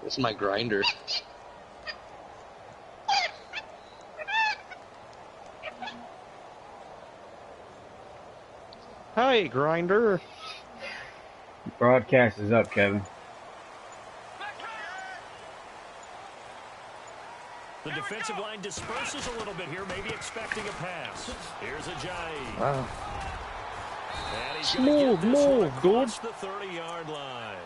It's my grinder. Hi, grinder. Broadcast is up, Kevin. The defensive line disperses a little bit here, maybe expecting a pass. Here's a Jai. Wow. And he's Move, dude. The 30-yard line.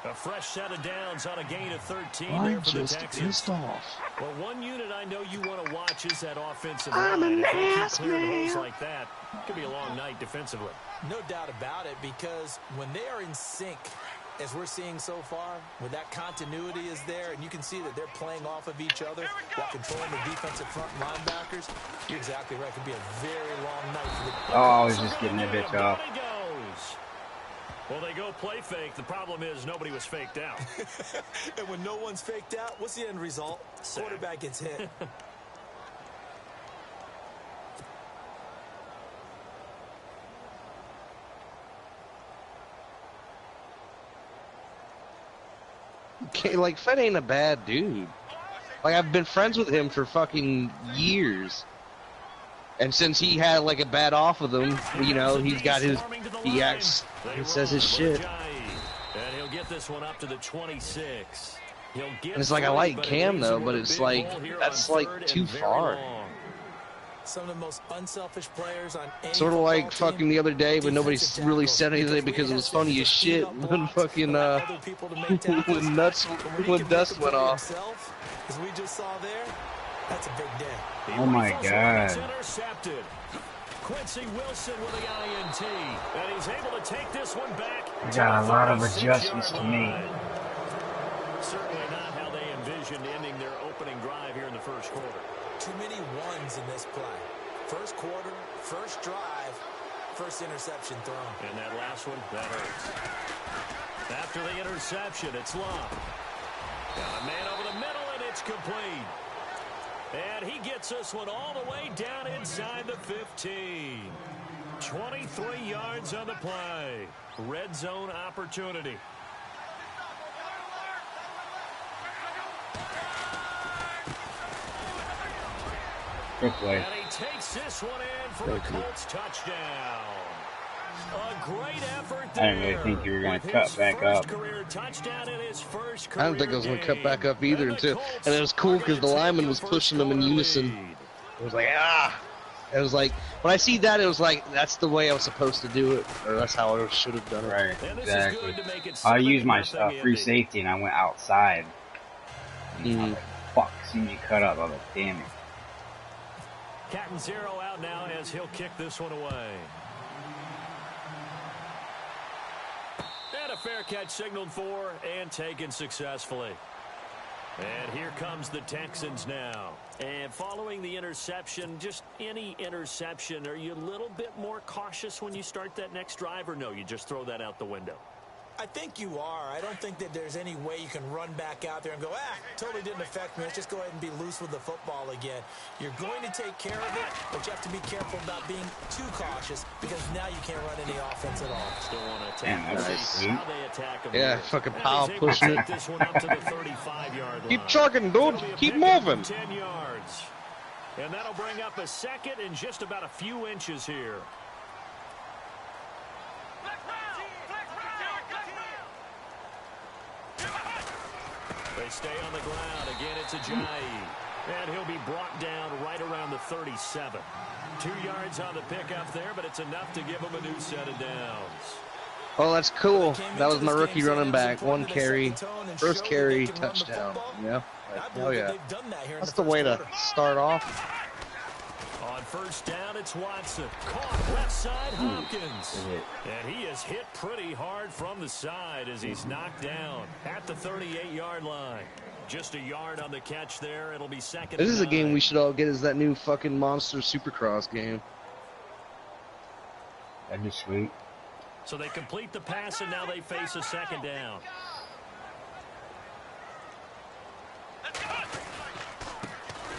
A fresh set of downs on a gain of 13 I'm there for the just Texans. pissed off. Well, one unit I know you want to watch is that offensive I'm line. an If they keep ass clearing man. holes like that, it could be a long night defensively. No doubt about it, because when they are in sync, as we're seeing so far, when that continuity is there, and you can see that they're playing off of each other while controlling the defensive front linebackers, you're exactly right. It could be a very long night for the... Oh, I was just getting that bitch off. Well, they go play fake. The problem is nobody was faked out. And when no one's faked out, what's the end result? Quarterback gets hit. Okay, like, Fed ain't a bad dude. Like, I've been friends with him for fucking years. And since he had, like, a bad off with him, you know, he's got his... He acts... He says his shit. And he'll get this one up to the 26. And it's like, I like Cam, though, but it's like... That's, like, too far. Some of the most unselfish players on any sort of like team. fucking the other day when nobody really said anything because it was funny as shit when fucking when Dust went off. As we just saw there, that's a big day. Oh my god. Intercepted. Quincy Wilson with the INT, and he's able to take this one back. We got a lot of adjustments to make. Certainly not how they envisioned ending their opening drive here in the first quarter. Too many ones in this play. First quarter, first drive, first interception thrown. And that last one, that hurts. After the interception, it's Love. Got a man over the middle, and it's complete. And he gets this one all the way down inside the 15. 23 yards on the play. Red zone opportunity. Good play. And he takes this one in for a Colts touchdown. A great effort there. I didn't really think you were going to cut back up. I don't think I was going to cut back up either. And it was cool because the lineman was pushing them in unison. It was like, ah! It was like, when I see that, it was like, that's the way I was supposed to do it. Or that's how I should have done it. Right, exactly. I used my free safety and I went outside. And I was like, fuck, see me cut up. I was like, damn it. Cat and zero out now as he'll kick this one away. And a fair catch signaled for and taken successfully. And here comes the Texans now. And following the interception, just any interception, are you a little bit more cautious when you start that next drive, or no, you just throw that out the window? I think you are. I don't think that there's any way you can run back out there and go, totally didn't affect me. Let's just go ahead and be loose with the football again. You're going to take care of it, but you have to be careful about being too cautious because now you can't run any offense at all. Still want to attack. Nice. How they attack him. Yeah, fucking Powell pushing it. This one up to the 35-yard line. Keep chugging, dude. Keep moving. 10 yards. And that'll bring up a second and just about a few inches here. They stay on the ground. Again, it's Ajayi. And he'll be brought down right around the 37. 2 yards on the pickup there, but it's enough to give him a new set of downs. Oh, that's cool. That was my rookie running back. 1 carry. First carry, touchdown. Yeah. Hell yeah. That's the way to start off. On first down, it's Watson. Caught left side, Hopkins. And he is hit pretty hard from the side as he's knocked down at the 38-yard line. Just a yard on the catch there. It'll be second. This is a game we should all get, is that new fucking Monster Supercross game. That'd be sweet. So they complete the pass, and now they face a second down.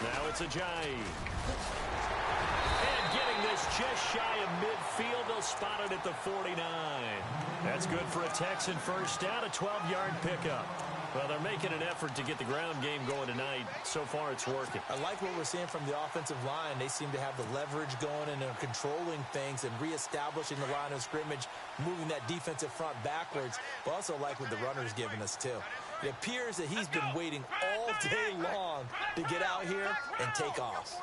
Now it's Ajayi. And getting this just shy of midfield. They'll spot it at the 49. That's good for a Texan first down, a 12-yard pickup. Well, they're making an effort to get the ground game going tonight. So far, it's working. I like what we're seeing from the offensive line. They seem to have the leverage going, and they're controlling things and reestablishing the line of scrimmage, moving that defensive front backwards. But also like what the runner's giving us, too. It appears that he's been waiting all day long to get out here and take off.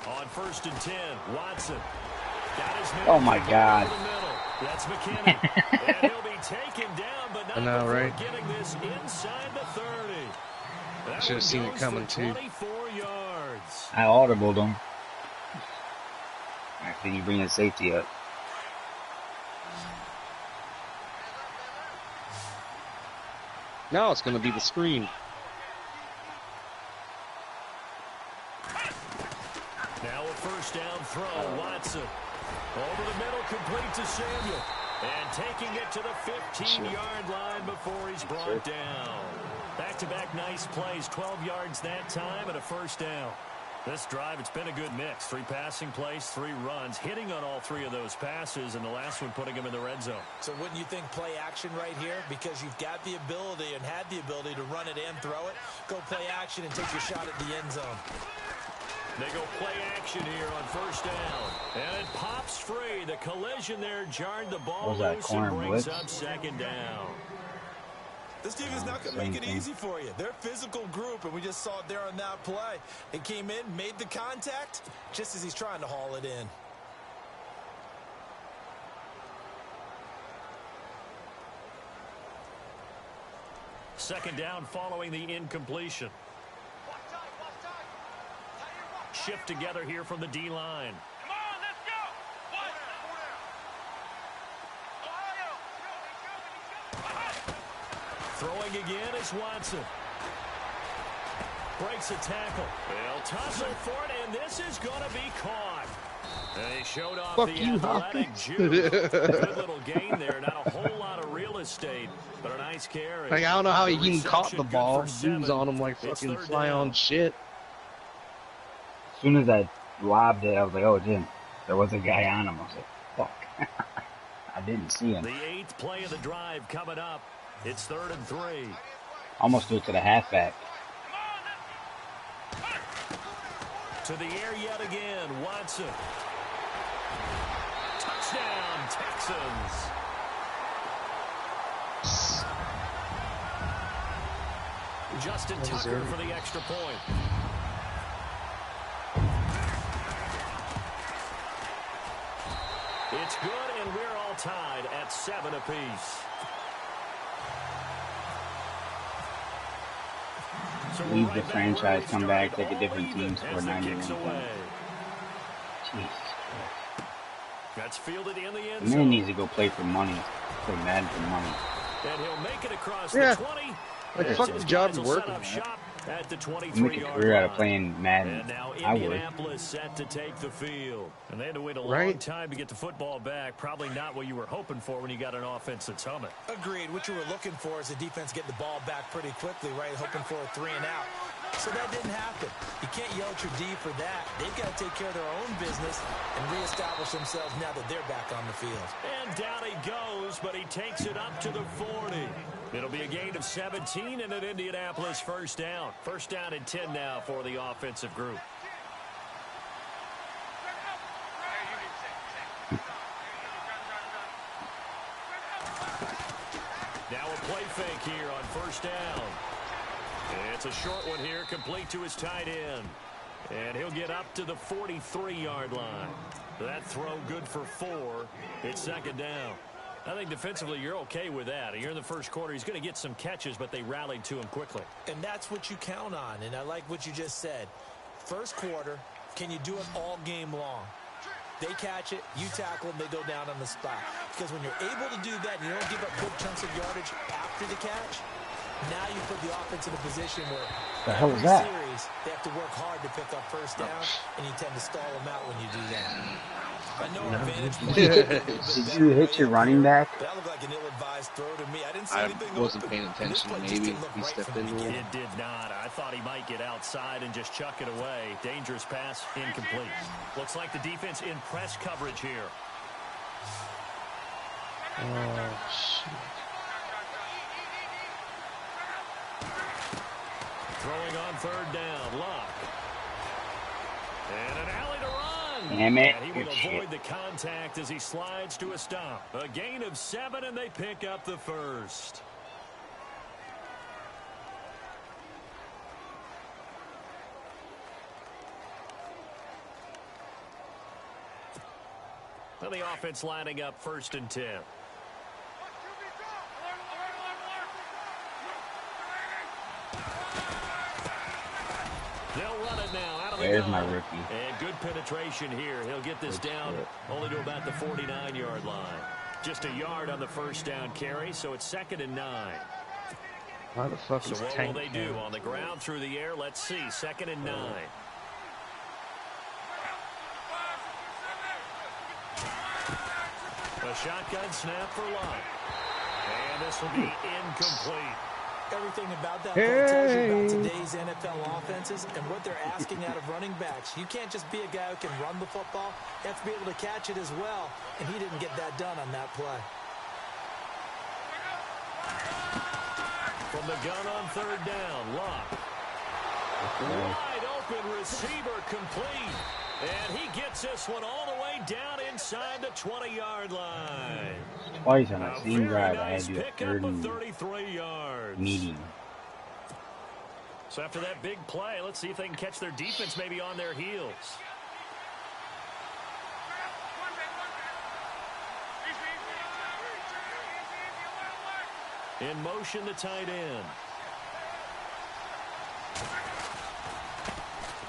On 1st and 10, Watson. Got his man. Oh, my God. That's McKinnon. And he'll be taken down, but not before getting this inside the 30. I should have seen it coming, too. 24 yards. I audibled him. After you bring the safety up. Now it's going to be the screen. Now a first down throw, Watson. Over the middle, complete to Samuel. And taking it to the 15-yard line before he's brought down. Back-to-back nice plays, 12 yards that time and a first down. This drive, it's been a good mix. 3 passing plays, 3 runs, hitting on all 3 of those passes, and the last one putting him in the red zone. So wouldn't you think play action right here? Because you've got the ability and had the ability to run it and throw it. Go play action and take your shot at the end zone. They go play action here on first down. And it pops free. The collision there jarred the ball loose and brings up second down. This team is not going to make it easy for you. They're a physical group, and we just saw it there on that play. It came in, made the contact, just as he's trying to haul it in. Second down following the incompletion. Shift together here from the D-line. Throwing again is Watson. Breaks a tackle. They'll tussle for it, and this is going to be caught. And he showed off the athletic juice. Good little gain there. Not a whole lot of real estate, but a nice carry. Like, I don't know how he even caught the ball. Dude's on him like fucking fly on shit. As soon as I lobbed it, I was like, oh, Jim, there was a guy on him. I was like, fuck. I didn't see him. The 8th play of the drive coming up. It's 3rd and 3. Almost threw it to the halfback. To the air yet again, Watson. Touchdown, Texans. Justin Tucker for the extra point. It's good, and we're all tied at 7 apiece. So leave the franchise, come back, take a different team, score 91 points. Jeez. That's fielded in the end zone. The man needs to go play for money. Play Madden for money. And he'll make it across the 20. Like, fuck the job's working, at the 23-yard make a career out of playing Madden. And now I would. Indianapolis set to take the field. And they had to wait a long time to get the football back. Probably not what you were hoping for when you got an offense that's humming. Agreed. What you were looking for is the defense getting the ball back pretty quickly, right? Hoping for a 3 and out. So that didn't happen. You can't yell at your D for that. They've got to take care of their own business and reestablish themselves now that they're back on the field. And down he goes, but he takes it up to the 40. It'll be a gain of 17 and an Indianapolis first down. First down and 10 now for the offensive group. Now a play fake here on first down. It's a short one here, complete to his tight end. And he'll get up to the 43-yard line. That throw good for 4. It's second down. I think defensively you're okay with that. You're in the first quarter. He's going to get some catches, but they rallied to him quickly. And that's what you count on, and I like what you just said. First quarter, can you do it all game long? They catch it, you tackle them, they go down on the spot. Because when you're able to do that and you don't give up big chunks of yardage after the catch, now you put the offense in a position where the hell is that? Series, they have to work hard to pick up first down, and you tend to stall them out when you do that. I know our vantage point Did might be a little bit you better hit your way up running here, back? but that looked like an ill-advised throw to me. I didn't see I anything wasn't open, paying and this attention. play just Maybe didn't look he right stepped from the into beginning. it. It did not. I thought he might get outside and just chuck it away. Dangerous pass, incomplete. Looks like the defense in press coverage here. Oh, shit. Throwing on third down, Luck. And an alley to run. Damn it. And he Good will shit. avoid the contact as he slides to a stop. A gain of 7, and they pick up the first. And the offense lining up 1st and 10. They'll run it now out of the There's gun. my rookie. And good penetration here. He'll get this down only to about the 49-yard line. Just a yard on the first down carry, so it's 2nd and 9. Why the fuck So is what Tank will they do? On the ground, through the air, let's see. 2nd and 9. A shotgun snap for Luck. And this will be incomplete. Everything about that play tells you about today's NFL offenses and what they're asking out of running backs. You can't just be a guy who can run the football. You have to be able to catch it as well, and he didn't get that done on that play. From the gun on 3rd down, Luck. Wide open receiver complete. And he gets this one all the way down inside the 20-yard line. Twice on the same Very drive, I had nice to do a pickup third of and 33 yards. meeting. So after that big play, let's see if they can catch their defense maybe on their heels. In motion, the tight end.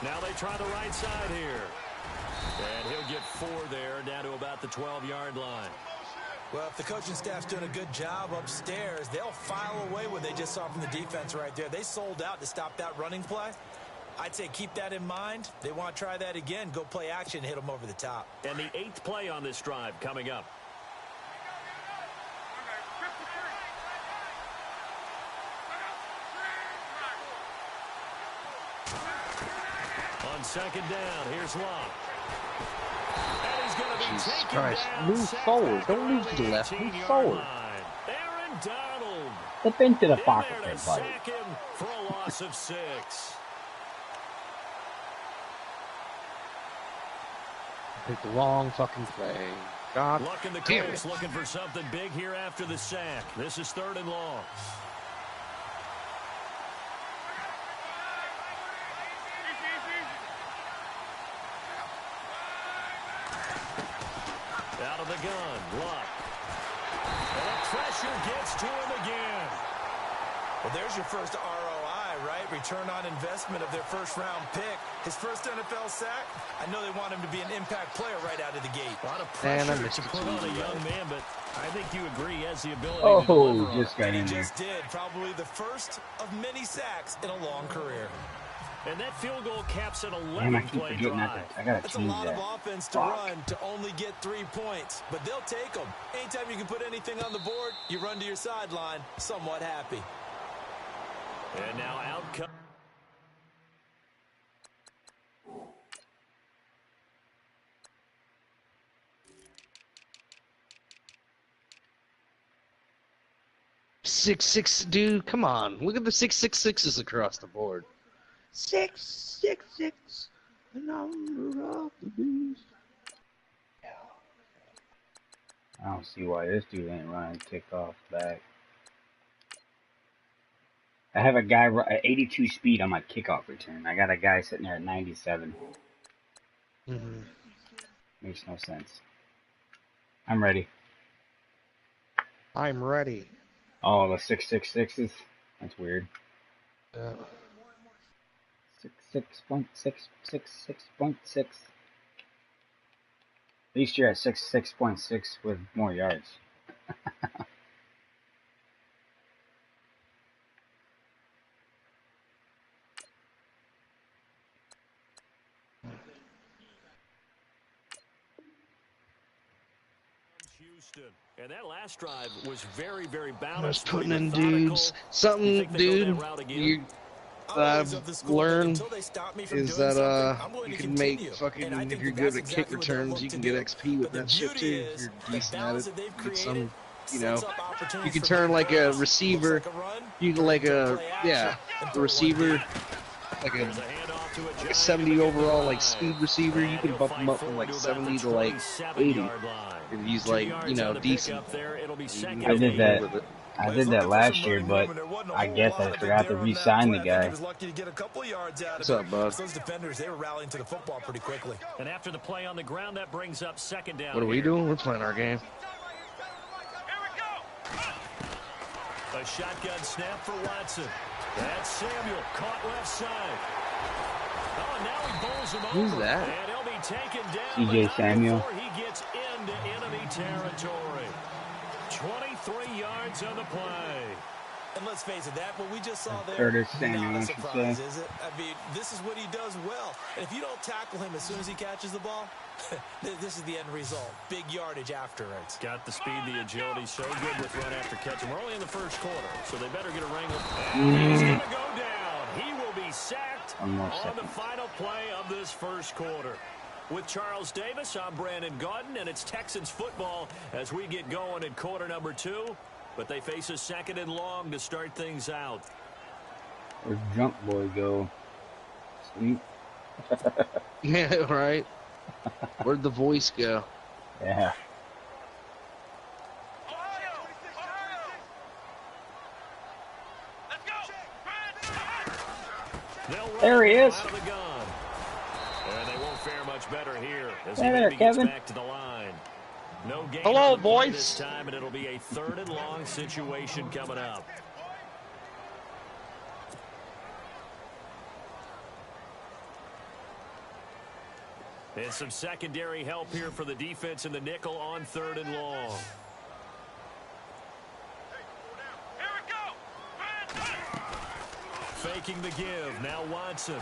Now they try the right side here. And he'll get 4 there, down to about the 12-yard line. Well, if the coaching staff's doing a good job upstairs, they'll file away what they just saw from the defense right there. They sold out to stop that running play. I'd say keep that in mind. They want to try that again. Go play action, hit them over the top. And the 8th play on this drive coming up. On 2nd down, here's Long. And he's going to be Jesus taken Christ. down. Move forward. Don't move to the left. Move forward. Aaron Donald. Step into the In pocket there there, to buddy. sack him for a loss of 6. Pick the wrong fucking play. God Luck in the damn Colts it. looking for something big here after the sack. This is 3rd and long. Out of the gun, Luck. And the pressure gets to him again. Well, there's your first ROI, right? Return on investment of their first-round pick. His first NFL sack. I know they want him to be an impact player right out of the gate. A lot of Man, I pressure missed to it put too, on a right. young man, but I think you agree he has the ability to Oh, deliver on just it. got And he in there. just did. Probably the first of many sacks in a long career. And that field goal caps an Damn, I keep 11-play forgetting drive. that. I gotta That's a change lot that. of offense to Fuck. run to only get 3 points, but they'll take them. Anytime you can put anything on the board, you run to your sideline, somewhat happy. And now out comes. Six, dude, come on. Look at the 666s across the board. 666, the number of the beast. I don't see why this dude ain't running kickoff back. I have a guy at 82 speed on my kickoff return. I got a guy sitting there at 97. Mm-hmm. Makes no sense. I'm ready. I'm ready. Oh, the 666s? That's weird. 6.6. At least you're at 6.6 with more yards. And that last drive was very, very I was balanced. putting in dudes. Something, dude, I've learned is that you can make fucking, if you're good at kick returns, you can get XP with that shit too. If you're decent at it, get some, you know, you can turn like a receiver, you can like a receiver, like a 70 overall like speed receiver. You can bump them up from like 70 to like 80 if he's like, you know, decent. I did that last year, but I guess I forgot to re-sign the guy. What's up, bud? Those defenders, they were rallying to the football pretty quickly. And after the play on the ground, that brings up second down. What are we doing? We're playing our game. A shotgun snap for Watson. That's Samuel, caught left side. Oh, and now he bowls him over. Who's that? And he'll be taken down. CJ Samuel. Before he gets into enemy territory. 23 yards on the play. And let's face it, that what we just saw there, Curtis Samuel, not a surprise, is it? I mean, this is what he does well. And if you don't tackle him as soon as he catches the ball, this is the end result. Big yardage afterwards. Got the speed, the agility, so good with run after catch. And we're only in the first quarter, so they better get a wrangle. And he's going to go down. He will be sacked on the final play of this first quarter. With Charles Davis, I'm Brandon Gaudin, and it's Texans football as we get going in quarter number 2. But they face a second and long to start things out. Where'd Jump Boy go? Sweet. Yeah, right. Where'd the voice go? Yeah. There he is. And they won't fare much better here as Hey there, he Kevin. gets back to the line. No gain Hello, on the play boys. this time, and it'll be a third and long situation coming up. And some secondary help here for the defense in the nickel on third and long. Faking the give. Now Watson.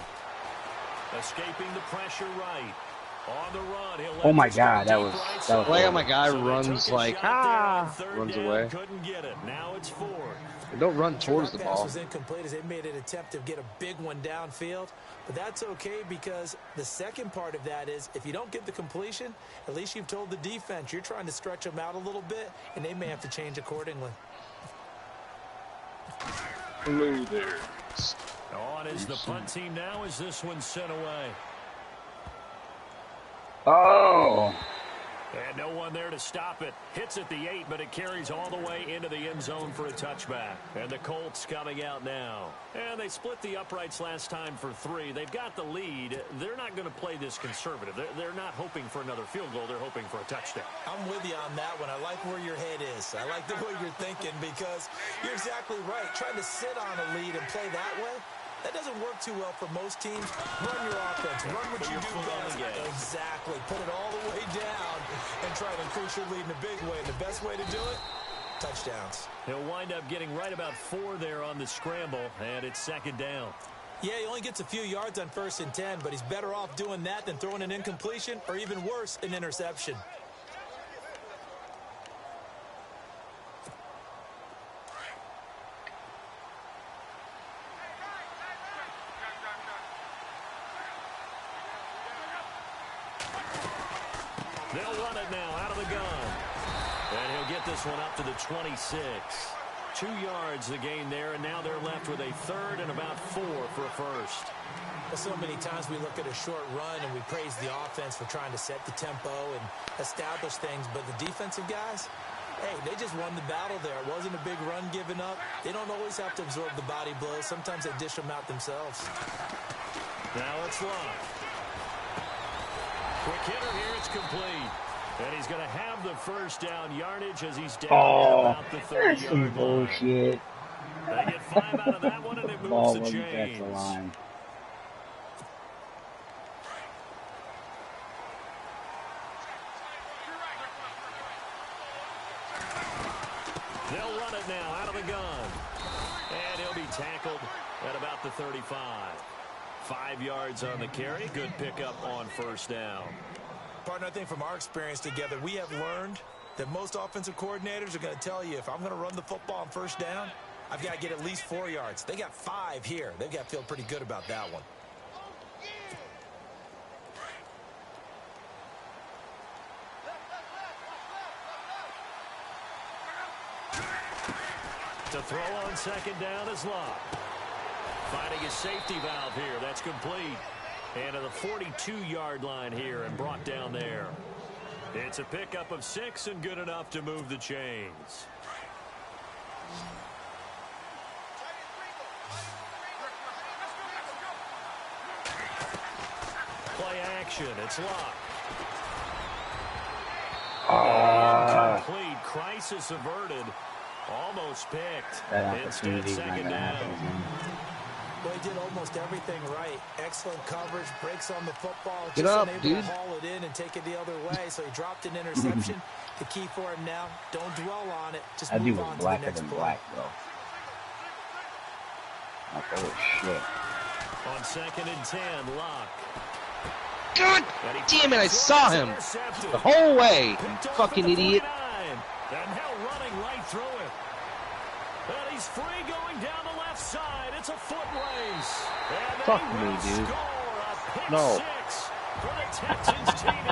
Escaping the pressure right. On the run. Oh my God, that was Like how my guy runs like, runs away. Couldn't get it. Now it's 4. They don't run towards the That pass ball. was incomplete as they made an attempt to get a big one downfield. But that's okay because the second part of that is if you don't get the completion, at least you've told the defense you're trying to stretch them out a little bit, and they may have to change accordingly. Hello there. On is the punt team now as this one's sent away. Oh. And no one there to stop it. Hits at the 8, but it carries all the way into the end zone for a touchback. And the Colts coming out now. And they split the uprights last time for 3. They've got the lead. They're not going to play this conservative. They're not hoping for another field goal. They're hoping for a touchdown. I'm with you on that one. I like where your head is. I like the way you're thinking because you're exactly right. Trying to sit on a lead and play that way, that doesn't work too well for most teams. Run your offense. Run what you do best. Exactly. Put it all the way down and try to increase your lead in a big way. And the best way to do it, touchdowns. He'll wind up getting right about 4 there on the scramble, and it's second down. Yeah, he only gets a few yards on 1st and 10, but he's better off doing that than throwing an incompletion or even worse, an interception. They'll run it now out of the gun. And he'll get this one up to the 26. 2 yards the gain there, and now they're left with a third and about 4 for a first. Well, so many times we look at a short run and we praise the offense for trying to set the tempo and establish things, but the defensive guys, hey, they just won the battle there. It wasn't a big run given up. They don't always have to absorb the body blows. Sometimes they dish them out themselves. Now it's locked. Quick hitter here, it's complete. And he's going to have the first down yardage as he's down about the 30-yard line. Bullshit. They get 5 out of that one, and it moves the chains. The line. They'll run it now out of the gun. And he'll be tackled at about the 35. 5 yards on the carry. Good pickup on first down. Partner, I think from our experience together, we have learned that most offensive coordinators are going to tell you, if I'm going to run the football on first down, I've got to get at least 4 yards. They got 5 here. They've got to feel pretty good about that one. To throw on second down is Locke. Finding his safety valve here. That's complete. And to the 42-yard line here and brought down there. It's a pickup of 6 and good enough to move the chains. Play action. It's Locke. Complete. Crisis averted. Almost picked. Instead, second down. Well, he did almost everything right. Excellent coverage, breaks on the football, Get just up, unable dude. to haul it in and take it the other way. So he dropped an interception. The key for him now, don't dwell on it. Just That dude move was on to the blacker next than play. black, bro. Like, oh shit. On second and 10, Locke. God damn it, I saw him the whole way, you fucking idiot. And now running right through it. And he's free going down the left side. It's a foot race. And Fuck they me, will dude. score a pick No. 6 for the Texans TD.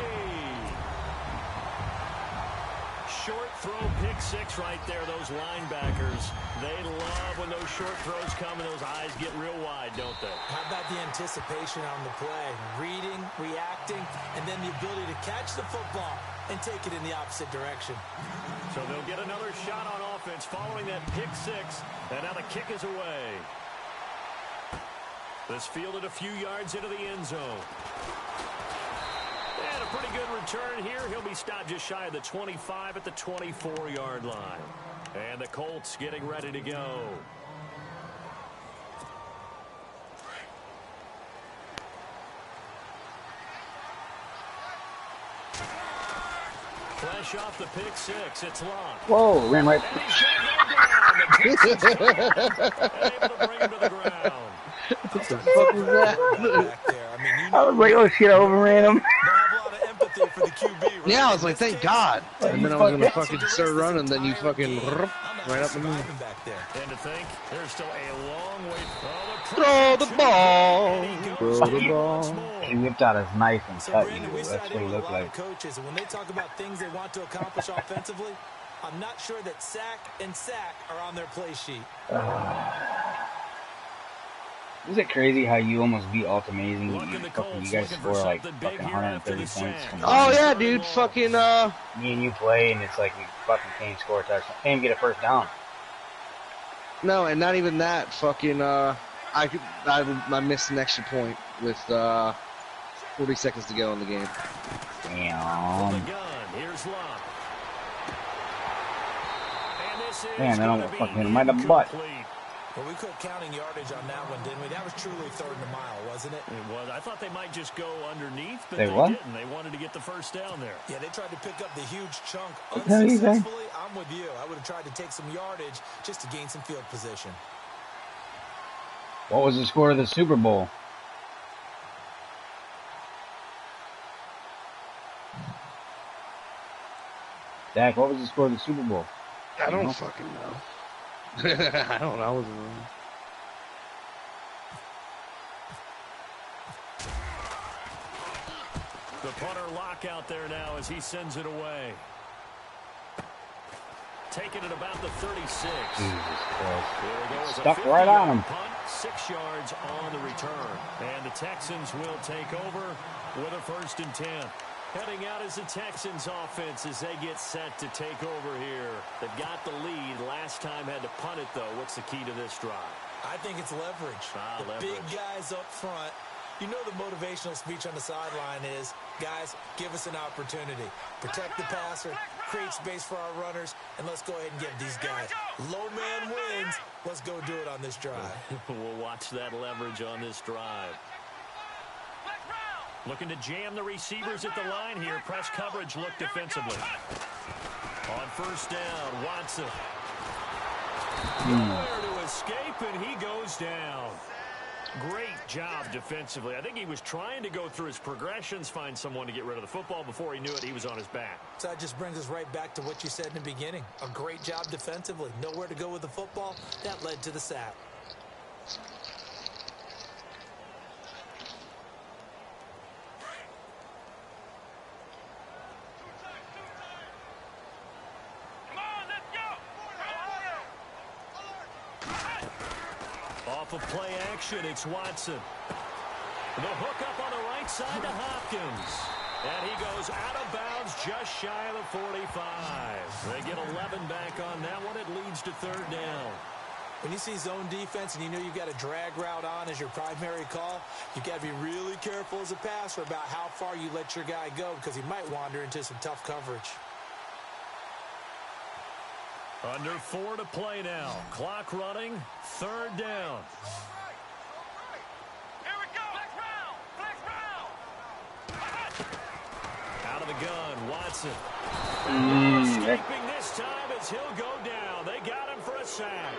Short throw pick 6 right there. Those linebackers, they love when those short throws come and those eyes get real wide, don't they? How about the anticipation on the play? Reading, reacting, and then the ability to catch the football and take it in the opposite direction. So they'll get another shot on offense following that pick 6, and now the kick is away. This fielded a few yards into the end zone. And a pretty good return here. He'll be stopped just shy of the 25 at the 24-yard line. And the Colts getting ready to go. Fresh off the pick 6, it's Locke. Whoa, ran right. And he's going down. Able to bring him to the ground. What the fuck is that? Back there. I mean, you I was like, oh shit, I overran him. don't have a lot of empathy for the QB, right? Yeah, I was In like, this thank case, God. And then I was gonna fucking Direct start this running, then you entire fucking game. I'm not right up the middle. surviving back there. And to think, there's still a long way. Throw the ball. And he Throw goes the deep ball. once more. He whipped out his knife and So, cut Brandon, you. we That's sat what in he with a looked lot like. of coaches, and when they talk about things they want to accomplish offensively, I'm not sure that sack and sack are on their play sheet. Is it crazy how you almost beat Ultimazing? Look at the Fucking, you Colts guys looking score for like something big fucking here after 130 the points. sack. Come Oh on. yeah, dude, fucking Me and you play, and it's like we fucking can't score a touchdown. Can't even get a first down. no, and not even that. Fucking I missed an extra point with 40 seconds to go in the game. From the Damn. gun, here's Locke. And this is Man, that gonna almost be fucking hit him right in the butt. incomplete. Well, we quit counting yardage on that one, didn't we? That was truly third and a mile, wasn't it? It was. I thought they might just go underneath, but They they what? didn't. They wanted to get the first down there. Yeah, they tried to pick up the huge chunk What the hell you say? unsuccessfully. I'm with you. I would have tried to take some yardage just to gain some field position. What was the score of the Super Bowl? Dak, what was the score of the Super Bowl? I don't fucking know. I don't know. I wasn't wrong. The punter Locke out there now as he sends it away. Taking it about the 36. Jesus Christ. Here we go. It's a Stuck right on him. punt, 6 yards on the return. And the Texans will take over with a 1st and 10. Heading out as the Texans offense as they get set to take over here. They've got the lead. Last time had to punt it, though. What's the key to this drive? I think it's leverage. The Leverage. big guys up front. You know the motivational speech on the sideline is, guys, give us an opportunity. Protect the passer, create space for our runners, and let's go ahead and give these guys. Low man wins. Let's go do it on this drive. We'll watch that leverage on this drive. Looking to jam the receivers at the line here. Press coverage look defensively. On 1st down, Watson. Nowhere to escape, and he goes down. Great job defensively. I think he was trying to go through his progressions, find someone to get rid of the football. Before he knew it, he was on his back. So that just brings us right back to what you said in the beginning. A great job defensively. Nowhere to go with the football. That led to the sack. Off of play action, it's Watson. The hook up on the right side to Hopkins. And he goes out of bounds just shy of the 45. They get 11 back on that one. It leads to 3rd down. When you see zone defense and you know you've got a drag route on as your primary call, you've got to be really careful as a passer about how far you let your guy go because he might wander into some tough coverage. Under 4 to play now. Clock running. 3rd down. Here we go. Flex round. Out of the gun, Watson. Escaping this time as he'll go down. They got him for a sack.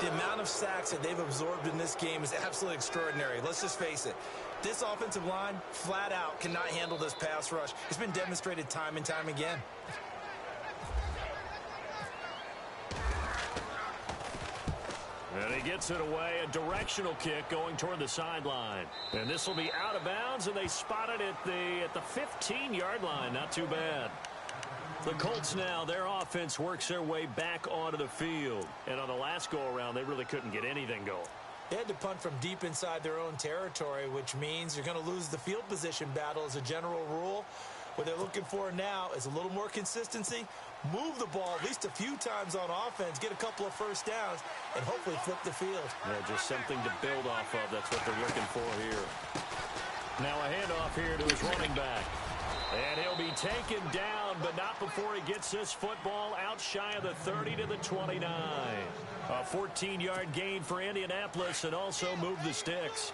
The amount of sacks that they've absorbed in this game is absolutely extraordinary. Let's just face it. This offensive line, flat out, cannot handle this pass rush. It's been demonstrated time and time again. And he gets it away, a directional kick going toward the sideline. And this will be out of bounds, and they spot it at the 15-yard line. Not too bad. The Colts now, their offense works their way back onto the field. And on the last go-around, they really couldn't get anything going. They had to punt from deep inside their own territory, which means you're going to lose the field position battle as a general rule. What they're looking for now is a little more consistency, move the ball at least a few times on offense, get a couple of first downs, and hopefully flip the field. Yeah, just something to build off of. That's what they're looking for here. Now a handoff here to his running back. And he'll be taken down, but not before he gets this football out shy of the 30 to the 29. A 14-yard gain for Indianapolis and also move the sticks.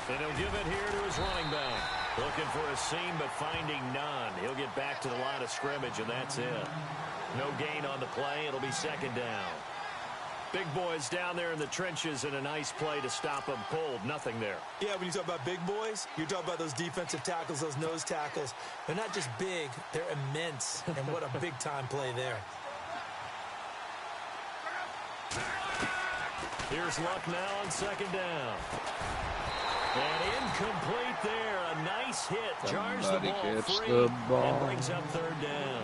And he'll give it here to his running back. Looking for a seam, but finding none. He'll get back to the line of scrimmage, and that's it. No gain on the play. It'll be 2nd down. Big boys down there in the trenches, and a nice play to stop them cold. Nothing there. Yeah, when you talk about big boys, you're talking about those defensive tackles, those nose tackles. They're not just big, they're immense. And what a big-time play there. Here's Luck now on 2nd down. And incomplete there. A nice hit. Jars the ball free and brings up 3rd down.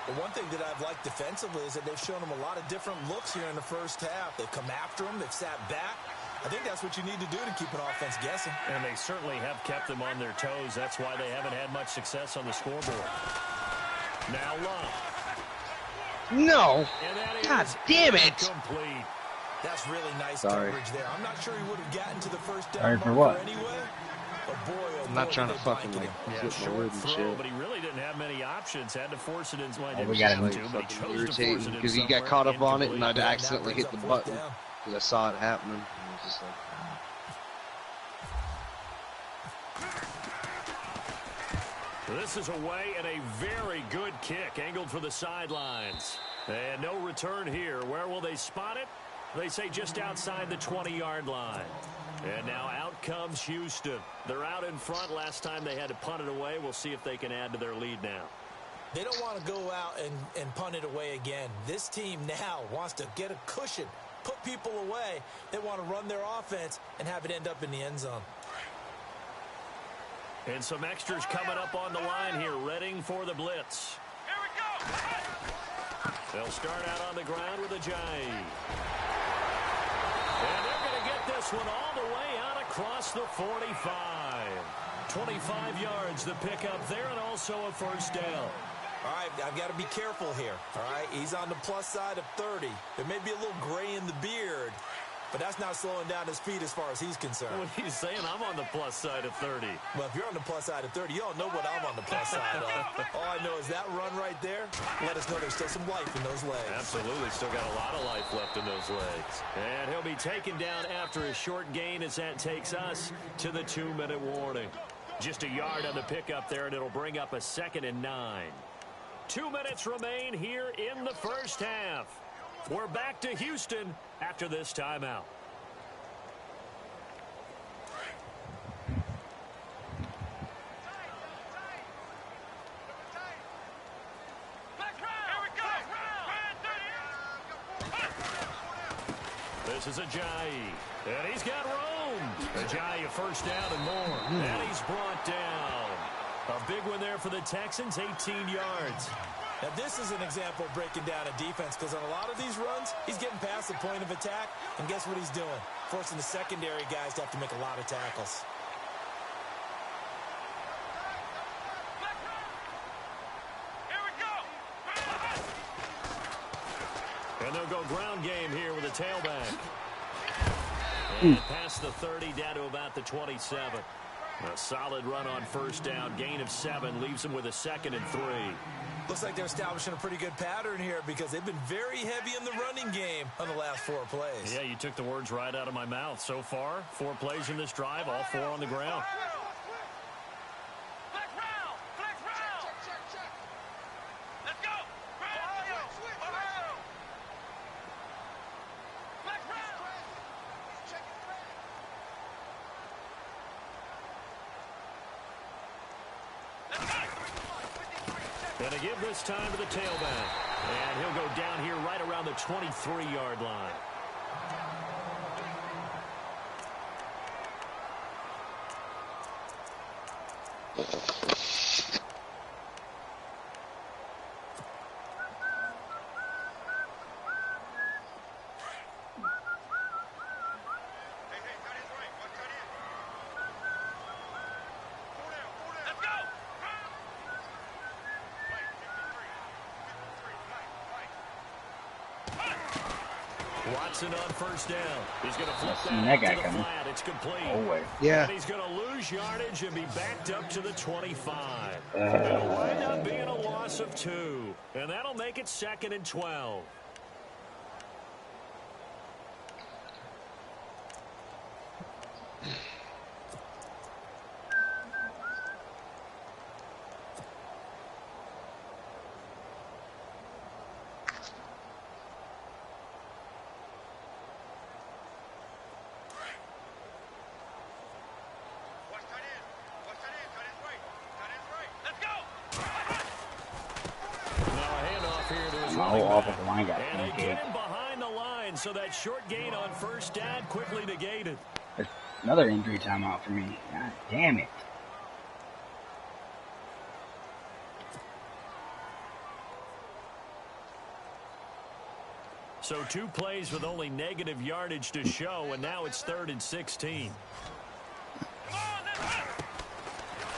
Well, one thing that I've liked defensively is that they've shown them a lot of different looks here in the first half. They've come after them. They've sat back. I think that's what you need to do to keep an offense guessing. And they certainly have kept them on their toes. That's why they haven't had much success on the scoreboard. Now Luck. No. God damn it. Complete. That's really nice coverage there. I'm not sure he would have gotten to the first down for what? Anyway. But boy, oh I'm not trying to fucking like short wood and throw, shit. but he really didn't have many options. Had to force it in. Well, we got him like, to, but he chose to force irritating it in because he got caught up on it and I'd accidentally hit the button down. because I saw it happening. And I was just like, This is away and a very good kick angled for the sidelines. And no return here. Where will they spot it? They say just outside the 20-yard line. And now out comes Houston. They're out in front. Last time they had to punt it away. We'll see if they can add to their lead now. They don't want to go out and punt it away again. This team now wants to get a cushion, put people away. They want to run their offense and have it end up in the end zone. And some extras coming up on the line here, readying for the blitz. Here we go. They'll start out on the ground with Ajayi. And they're going to get this one all the way out across the 45. 25 yards the pickup there and also a first down. All right, I've got to be careful here. All right, he's on the plus side of 30. There may be a little gray in the beard, but that's not slowing down his feet as far as he's concerned. What he's saying, I'm on the plus side of 30. Well, if you're on the plus side of 30, you don't know what I'm on the plus side of. All I know is that run right there, let us know there's still some life in those legs. Absolutely, still got a lot of life left in those legs. And he'll be taken down after a short gain as that takes us to the 2-minute warning. Just a yard on the pickup there, and it'll bring up a 2nd and 9. 2 minutes remain here in the first half. We're back to Houston after this timeout. This is Ajayi, and he's got room. Ajayi, a first down and more, and he's brought down. A big one there for the Texans, 18 yards. Now, this is an example of breaking down a defense, because on a lot of these runs, he's getting past the point of attack, and guess what he's doing? Forcing the secondary guys to have to make a lot of tackles. And they'll go ground game here with a tailback. And past the 30, down to about the 27. A solid run on first down. Gain of 7 leaves them with a 2nd and 3. Looks like they're establishing a pretty good pattern here, because they've been very heavy in the running game on the last 4 plays. Yeah, you took the words right out of my mouth. So far, 4 plays in this drive, all 4 on the ground. And to give this time to the tailback. And he'll go down here right around the 23-yard line. Watson on first down. He's going to flip that to the flat. It's complete. Oh, wait. Yeah. And he's going to lose yardage and be backed up to the 25. It'll wind up being a loss of 2. And that'll make it 2nd and 12. And they get him behind the line, so that short gain on first down quickly negated. Another injury timeout for me. God damn it. So 2 plays with only negative yardage to show, and now it's 3rd and 16.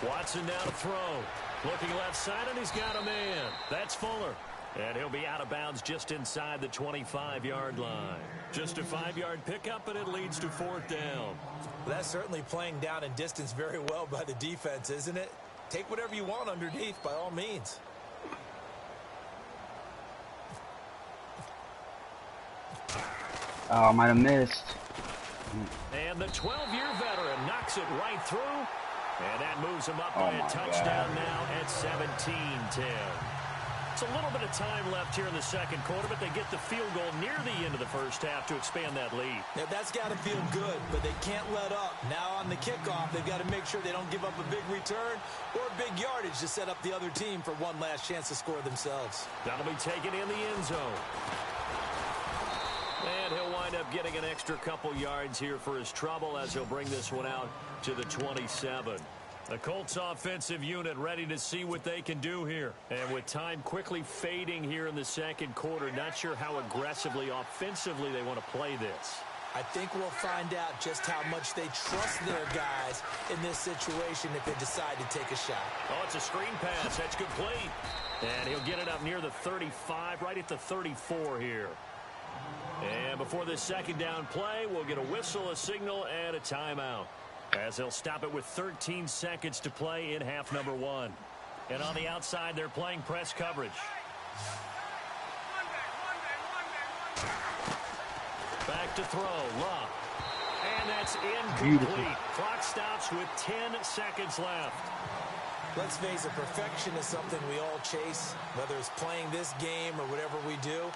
Watson now to throw. Looking left side, and he's got a man. That's Fuller. And he'll be out of bounds just inside the 25-yard line. Just a 5-yard pickup, and it leads to 4th down. That's certainly playing down in distance very well by the defense, isn't it? Take whatever you want underneath, by all means. Oh, I might have missed. And the 12-year veteran knocks it right through. And that moves him up by a touchdown now at 17-10. It's a little bit of time left here in the second quarter, but they get the field goal near the end of the first half to expand that lead. Yeah, that's got to feel good, but they can't let up. Now on the kickoff, they've got to make sure they don't give up a big return or big yardage to set up the other team for one last chance to score themselves. That'll be taken in the end zone. And he'll wind up getting an extra couple yards here for his trouble as he'll bring this one out to the 27. The Colts offensive unit ready to see what they can do here. And with time quickly fading here in the second quarter, not sure how aggressively, offensively they want to play this. I think we'll find out just how much they trust their guys in this situation if they decide to take a shot. Oh, it's a screen pass. That's complete. And he'll get it up near the 35, right at the 34 here. And before this second down play, we'll get a whistle, a signal, and a timeout, as they'll stop it with 13 seconds to play in half number 1. And on the outside, they're playing press coverage. Back to throw, Love. And that's incomplete. Beautiful. Clock stops with 10 seconds left. Let's face it, perfection is something we all chase, whether it's playing this game or whatever we do.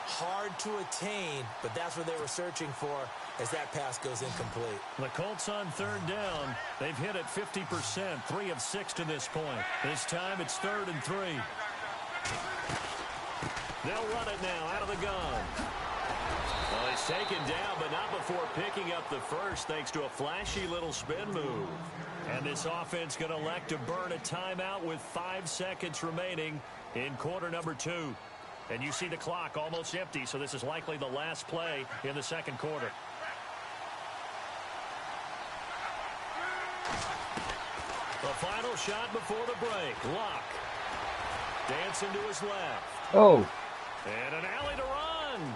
Hard to attain, but that's what they were searching for as that pass goes incomplete. The Colts on third down. They've hit it 50%, 3 of 6 to this point. This time it's 3rd and 3. They'll run it now out of the gun. Well, he's taken down, but not before picking up the first thanks to a flashy little spin move. And this offense going to elect to burn a timeout with 5 seconds remaining in quarter number 2. And you see the clock almost empty, so this is likely the last play in the second quarter. The final shot before the break. Luck. Dancing to his left. Oh. And an alley to run.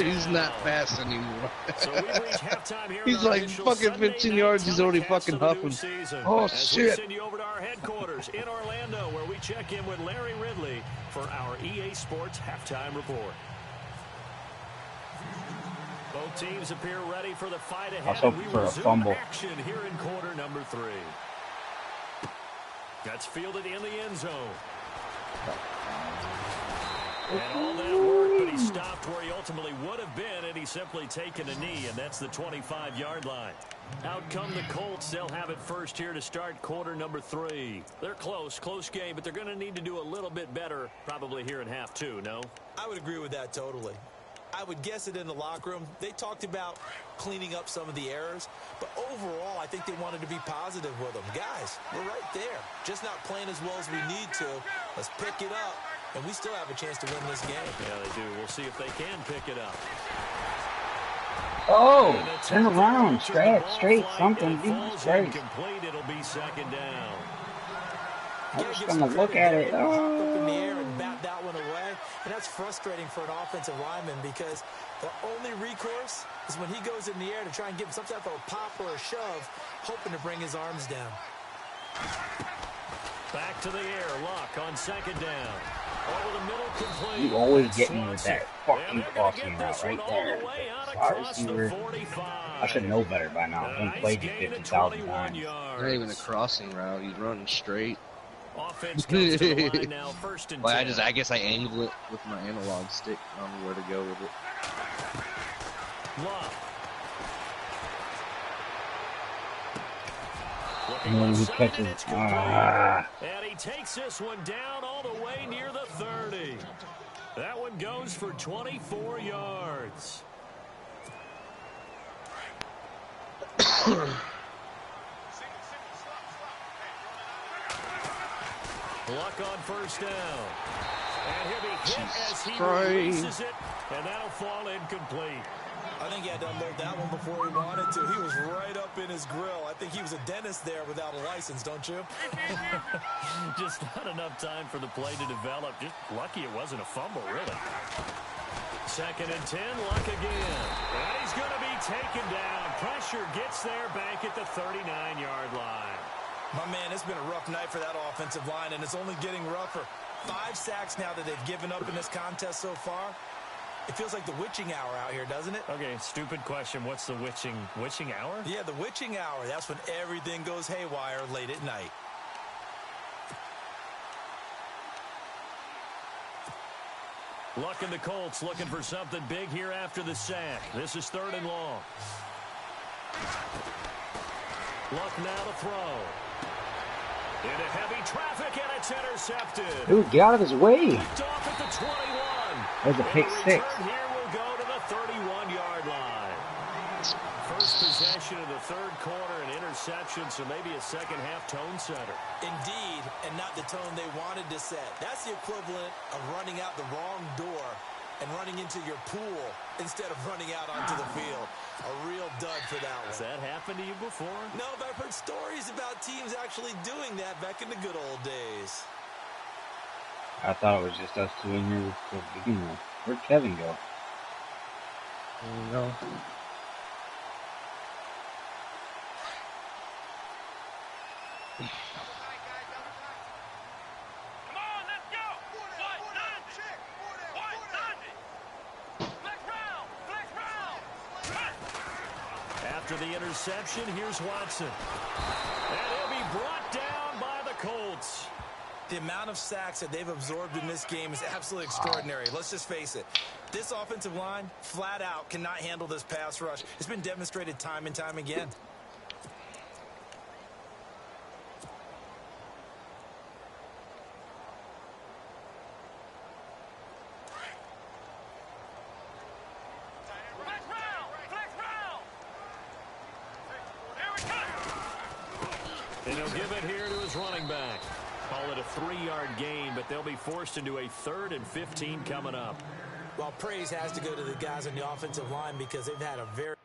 He's not fast anymore. So we've reached halftime here. He's like fucking 15 yards. He's already fucking huffing. Oh, shit. We send you over to our headquarters in Orlando, where we check in with Larry Ridley for our EA Sports halftime report. Both teams appear ready for the fight ahead. I was hoping for a fumble. Action here in quarter number 3. That's fielded in the end zone. And all that work, but he stopped where he ultimately would have been had he simply taken a knee, and that's the 25-yard line. Out come the Colts. They'll have it first here to start quarter number 3. They're close game, but they're going to need to do a little bit better probably here in half 2, no? I would agree with that totally. I would guess it in the locker room. They talked about cleaning up some of the errors, but overall, I think they wanted to be positive with them. Guys, we're right there. Just not playing as well as we need to. Let's pick it up, and we still have a chance to win this game. Yeah, they do. We'll see if they can pick it up. Oh, turn around, straight, something, straight. Complete. It'll be second down. I'm just gonna look at it. Up in the air and bat that one away, and that's frustrating for an offensive lineman because the only recourse is when he goes in the air to try and give him some type of a pop or a shove, hoping to bring his arms down. Back to the air, Luck on second down. Over the middle, complete. You always get me with that fucking crossing route right there. Wide receiver. I should know better by now. I've been played it 50,000 times. Not even a crossing route. He's running straight. Offense comes to the line now, first and 10. I guess I angle it with my analog stick. I don't know where to go with it. Luck. And then he catches. And he takes this one down all the way near the 30. That one goes for 24 yards. Luck on first down. And he'll be hit as he releases it, and that'll fall incomplete. I think he had to unload that one before he wanted to. He was right up in his grill. I think he was a dentist there without a license, don't you? Just not enough time for the play to develop. Just lucky it wasn't a fumble, really. Second and 10, Luck again. And he's going to be taken down. Pressure gets there back at the 39-yard line. My man, it's been a rough night for that offensive line, and it's only getting rougher. 5 sacks now that they've given up in this contest so far. It feels like the witching hour out here, doesn't it? Okay, stupid question. What's the witching hour? Yeah, the witching hour. That's when everything goes haywire late at night. Luck and the Colts looking for something big here after the sack. This is 3rd and long. Luck now to throw. Into heavy traffic, and it's intercepted. Dude, get out of his way. Picked off at the 21. There's a pick six. Here will go to the 31-yard line. First possession of the 3rd quarter, an interception, so maybe a second-half tone setter. Indeed, and not the tone they wanted to set. That's the equivalent of running out the wrong door and running into your pool instead of running out onto the field. A real dud for that one. Has that happened to you before? No, but I've heard stories about teams actually doing that back in the good old days. I thought it was just us two in here to begin with. Where'd Kevin go? No. Come on, let's go! White 90! White 90! Flex round! Flex round! After the interception, here's Watson. And he'll be brought down by the Colts. The amount of sacks that they've absorbed in this game is absolutely extraordinary. Let's just face it. This offensive line, flat out, cannot handle this pass rush. It's been demonstrated time and time again. And he'll give it here to his running back. Call it a 3-yard gain, but they'll be forced into a 3rd and 15 coming up. Well, praise has to go to the guys on the offensive line because they've had a very...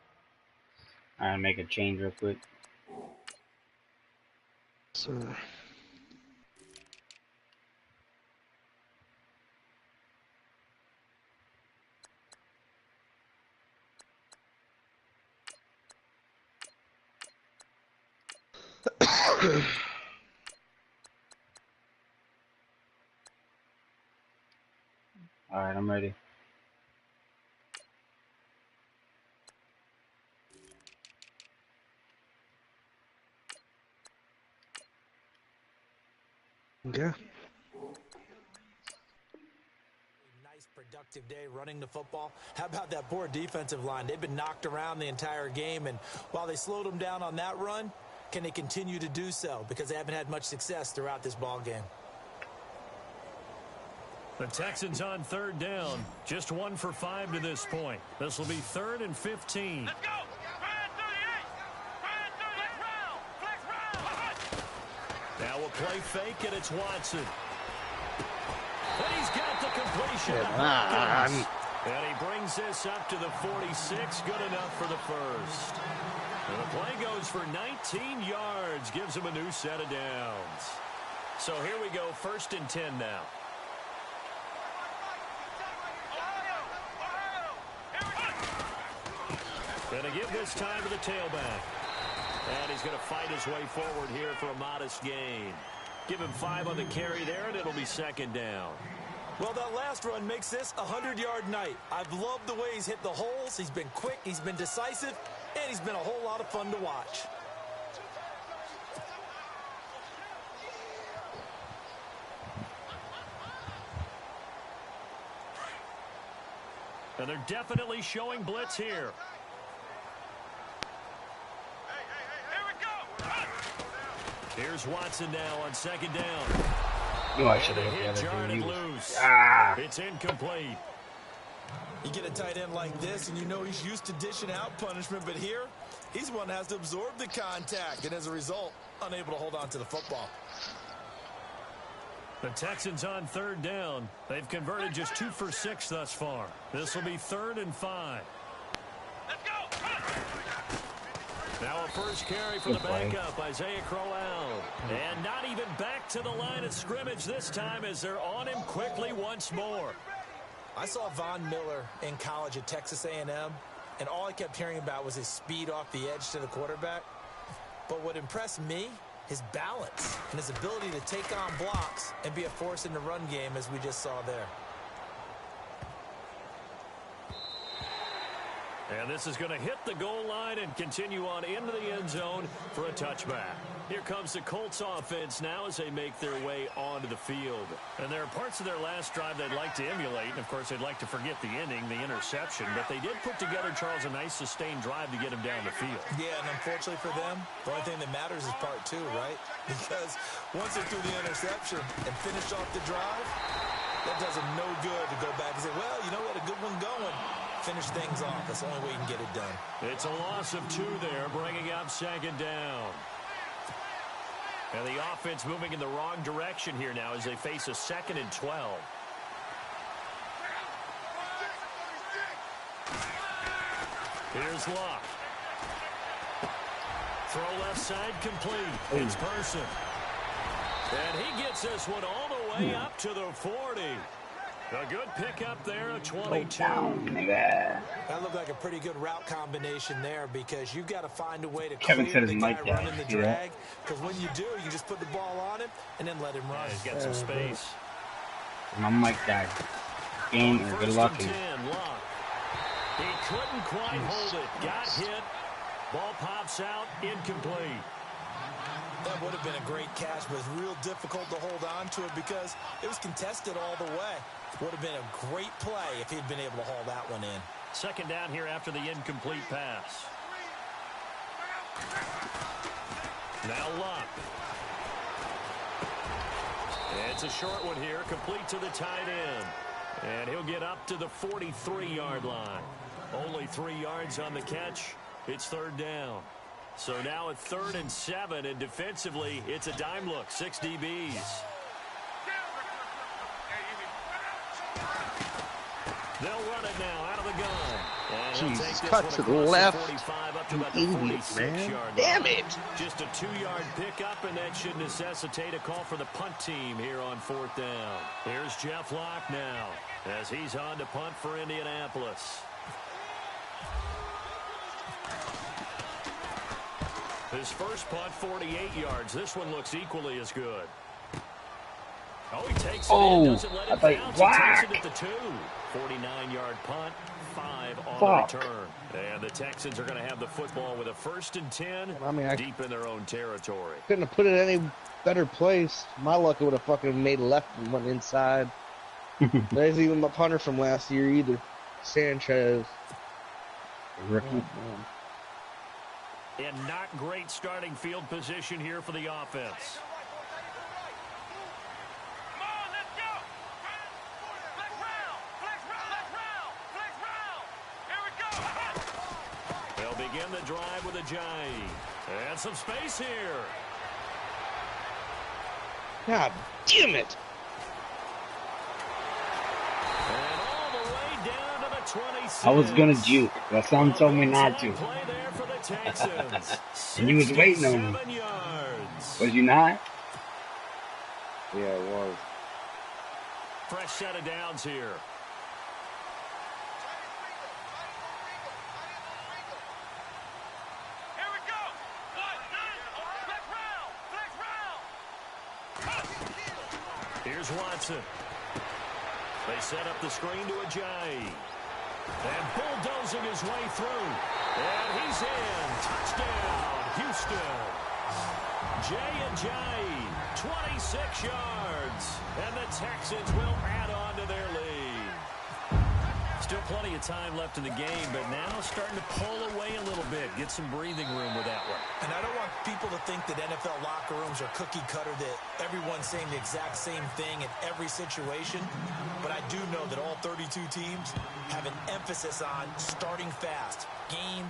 I'm gonna make a change real quick. All right, I'm ready. Yeah. Nice, productive day running the football. How about that poor defensive line? They've been knocked around the entire game, and while they slowed them down on that run, can they continue to do so? Because they haven't had much success throughout this ball game. The Texans on 3rd down. Just 1 for 5 to this point. This will be 3rd and 15. Let's go. Ryan 38. Ryan 38. Flex round. Now we'll play fake, and it's Watson. And he's got the completion. And he brings this up to the 46. Good enough for the first. And the play goes for 19 yards. Gives him a new set of downs. So here we go, 1st and 10 now. Going to give this time to the tailback. And he's going to fight his way forward here for a modest gain. Give him 5 on the carry there, and it'll be 2nd down. Well, that last run makes this a 100-yard night. I've loved the way he's hit the holes. He's been quick, he's been decisive, and he's been a whole lot of fun to watch. And they're definitely showing blitz here. Here's Watson now on 2nd down. Oh, I should have hit hit Jarred the and other loose. It's incomplete. You get a tight end like this, and you know he's used to dishing out punishment, but here, he's one that has to absorb the contact, and as a result, unable to hold on to the football. The Texans on 3rd down. They've converted just 2 for 6 thus far. This will be 3rd and 5. Let's go. Now a first carry for the backup, Isaiah Crowell. And not even back to the line of scrimmage this time as they're on him quickly once more. I saw Von Miller in college at Texas A&M, and all I kept hearing about was his speed off the edge to the quarterback. But what impressed me, his balance and his ability to take on blocks and be a force in the run game, as we just saw there. And this is going to hit the goal line and continue on into the end zone for a touchback. Here comes the Colts offense now as they make their way onto the field. And there are parts of their last drive they'd like to emulate. And, of course, they'd like to forget the ending, the interception. But they did put together, Charles, a nice sustained drive to get him down the field. Yeah, and unfortunately for them, the only thing that matters is part 2, right? Because once they threw the interception and finished off the drive, that does them no good to go back and say, well, you know what, a good one going. Finish things off. That's the only way you can get it done. It's a loss of 2 there, bringing up 2nd down. And the offense moving in the wrong direction here now as they face a 2nd and 12. Here's Luck. Throw left side complete. It's Person. And he gets this one all the way up to the 40. A good pickup there, a 22. That looked like a pretty good route combination there because you've got to find a way to Kevin clear the guy like that. running the drag. Because when you do, you just put the ball on him and then let him run. Yeah, he's got some space. I'm like that. Game or good luck. He couldn't quite hold it. Got hit. Ball pops out, incomplete. That would have been a great catch, but it's real difficult to hold on to it because it was contested all the way. Would have been a great play if he'd been able to haul that one in. Second down here after the incomplete pass. Now Luck. It's a short one here, complete to the tight end. And he'll get up to the 43-yard line. Only 3 yards on the catch. It's third down. So now at 3rd and 7, and defensively, it's a dime look, 6 DBs. They'll run it now out of the gun. Jesus, cut to the left. You idiot, man. Damn it. Just a 2-yard pickup, and that should necessitate a call for the punt team here on 4th down. Here's Jeff Locke now as he's on to punt for Indianapolis. His first punt, 48 yards. This one looks equally as good. Oh, he takes it in, doesn't let it bounce. He takes it at the 2. 49-yard punt, 5 on the return. And the Texans are going to have the football with a 1st and 10 deep in their own territory. Couldn't have put it any better place. My luck would have fucking made left and went inside. There's even my punter from last year either. Sanchez. Rookie. And not great starting field position here for the offense. They'll begin the drive with a Ajayi. And some space here. God damn it. And all the way down to the 26. I was going to juke, but someone told me not to. Play there for the Texans. And you was waiting on me. Yards. Was you not? Yeah, it was. Fresh set of downs here. Here's Watson. They set up the screen to Ajayi. And bulldozing his way through. And he's in. Touchdown, Houston. Ajayi, 26 yards. And the Texans will add on to their lead. Still plenty of time left in the game, but now starting to pull away a little bit. Get some breathing room with that one. And I don't want people to think that NFL locker rooms are cookie cutter, that everyone's saying the exact same thing in every situation. But I do know that all 32 teams have an emphasis on starting fast. Game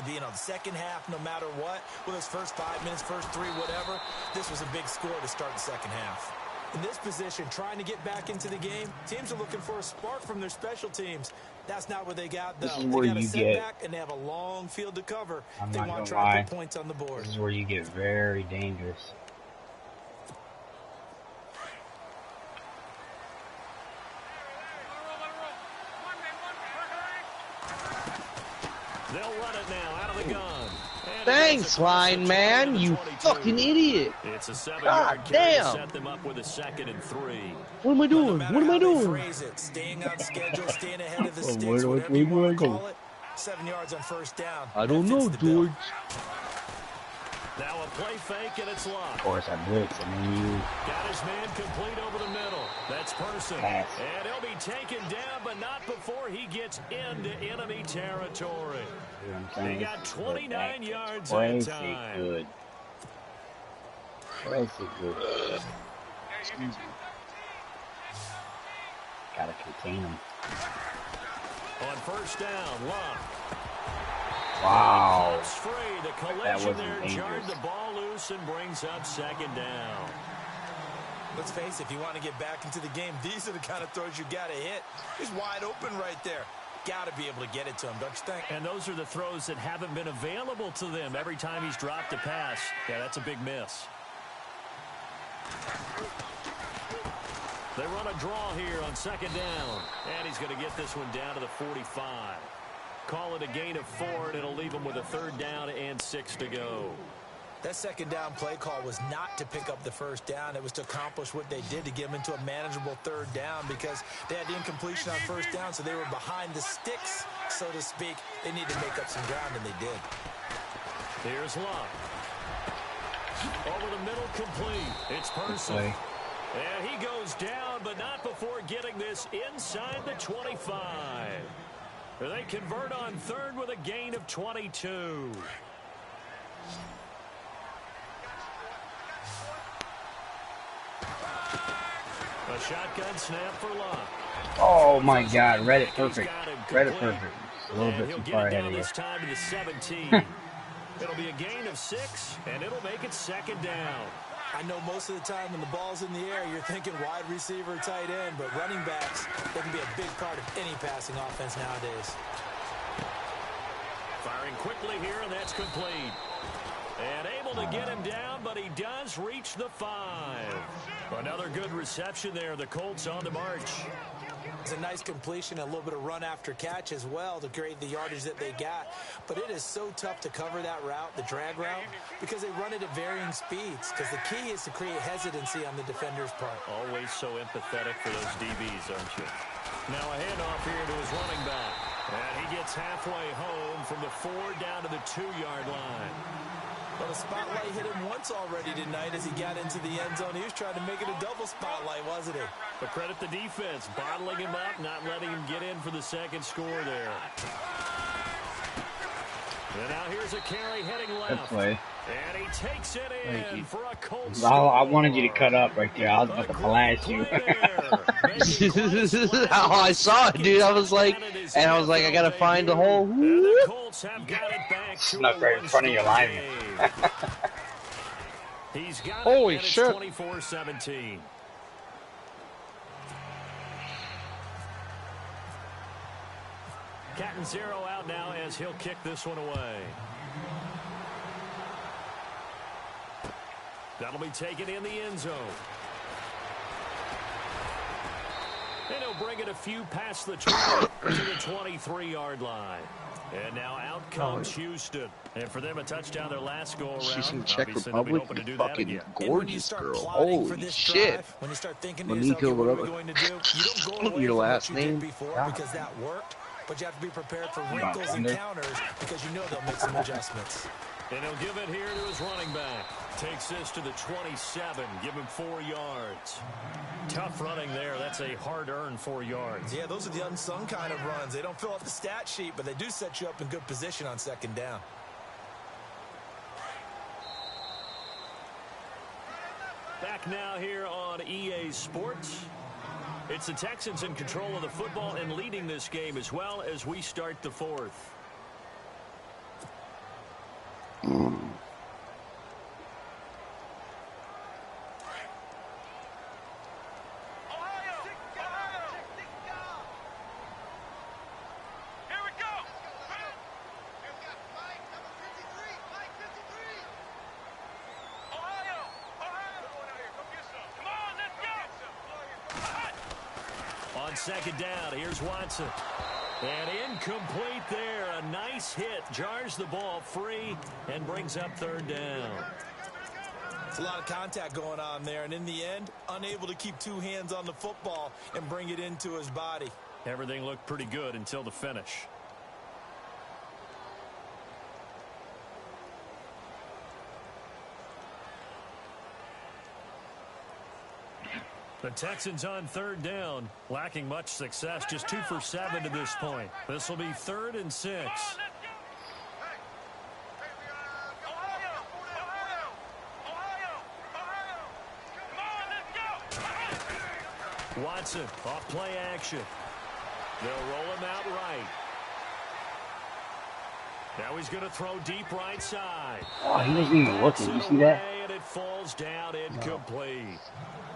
being on the second half no matter what. Whether it's first 5 minutes, first 3, whatever. This was a big score to start the second half. In this position, trying to get back into the game, teams are looking for a spark from their special teams. That's not what they got, though. This is where you get, and they have a long field to cover. I'm they not want to gonna try lie, to put points on the board. this is where you get very dangerous. They'll run it now out of the gun. Thanks, line man, you fucking idiot. It's a 7-yard God carry to damn. set them up with a 2nd and 3. What am I doing? No What am I doing? phrase it, staying on schedule, staying ahead of the sticks, where whatever you do I want to go? call it. 7 yards on first down. I don't That fits know, the bill. George. Now a play fake, and it's Of Luck. course, I blitz, and then you Got his man complete over the middle. That's Person. pass. And he'll be taken down, but not before he gets into enemy territory. You know what I'm saying? He got 29 yards that Crazy time. good. Crazy good. Excuse me. Gotta contain him. On first down, Luck. Wow. It's free. The That collision wasn't there jarred dangerous. the ball loose and brings up 2nd down. Let's face it, if you want to get back into the game, these are the kind of throws you got to hit. He's wide open right there. Got to be able to get it to him, don't you think? And those are the throws that haven't been available to them every time he's dropped a pass. Yeah, that's a big miss. They run a draw here on 2nd down. And he's going to get this one down to the 45. Call it a gain of 4, and it'll leave him with a 3rd down and 6 to go. That 2nd down play call was not to pick up the first down. It was to accomplish what they did to get them into a manageable 3rd down because they had the incompletion on first down, so they were behind the sticks, so to speak. They needed to make up some ground, and they did. Here's Love. Over the middle, complete. It's Person. And he goes down, but not before getting this inside the 25. They convert on third with a gain of 22. A shotgun snap for Love. Oh my God, read it perfect. Read it perfect. A little bit too far ahead of you. This time to the 17. It'll be a gain of 6, and it'll make it second down. I know most of the time when the ball's in the air, you're thinking wide receiver, tight end, but running backs, they can be a big part of any passing offense nowadays. Firing quickly here, and that's complete. And able to get him down, but he does reach the 5. Another good reception there. The Colts on the march. It's a nice completion, a little bit of run after catch as well to create the yardage that they got. But it is so tough to cover that route, the drag route, because they run it at varying speeds. Because the key is to create hesitancy on the defender's part. Always so empathetic for those DBs, aren't you? Now a handoff here to his running back. And he gets halfway home from the 4 down to the 2-yard line. Well, the spotlight hit him once already tonight as he got into the end zone. He was trying to make it a double spotlight, wasn't he? But credit the defense, bottling him up, not letting him get in for the second score there. And now here's a carry heading left. Good play. And he takes it in for a Colts. I wanted you to cut up right there. I was about to blast you. How I saw it, dude. I was like, I gotta find the hole. The Colts have got it back to Snuck right in front of your lineman. He's got Holy it, shit. 24-17. Cat and 0 out now as he'll kick this one away. That'll be taken in the end zone. And he'll bring it a few past the 20 to the 23-yard line. And now out comes Houston. And for them, a touchdown their last go-around. She's from Czech Obviously, they'll be Republic. hoping to do Fucking that again. gorgeous girl. Holy shit. When you start thinking to yourself, what are we going to do? You don't go away Your from last what you did name? before Yeah. because that worked. But you have to be prepared for wrinkles and counters because you know they'll make some adjustments. And he'll give it here to his running back. Takes this to the 27. Give him 4 yards. Tough running there. That's a hard-earned 4 yards. Yeah, those are the unsung kind of runs. They don't fill out the stat sheet, but they do set you up in good position on second down. Back now here on EA Sports. It's the Texans in control of the football and leading this game as well as we start the 4th. On second down, here's Watson. And incomplete there. A nice hit. Jars the ball free and brings up 3rd down. It's a lot of contact going on there. And in the end, unable to keep 2 hands on the football and bring it into his body. Everything looked pretty good until the finish. The Texans on 3rd down, lacking much success, just 2 for 7 to this point. This will be 3rd and 6. Watson, off play action. They'll roll him out right. Now he's going to throw deep right side. Oh, he wasn't even looking. You see that? And it falls down incomplete.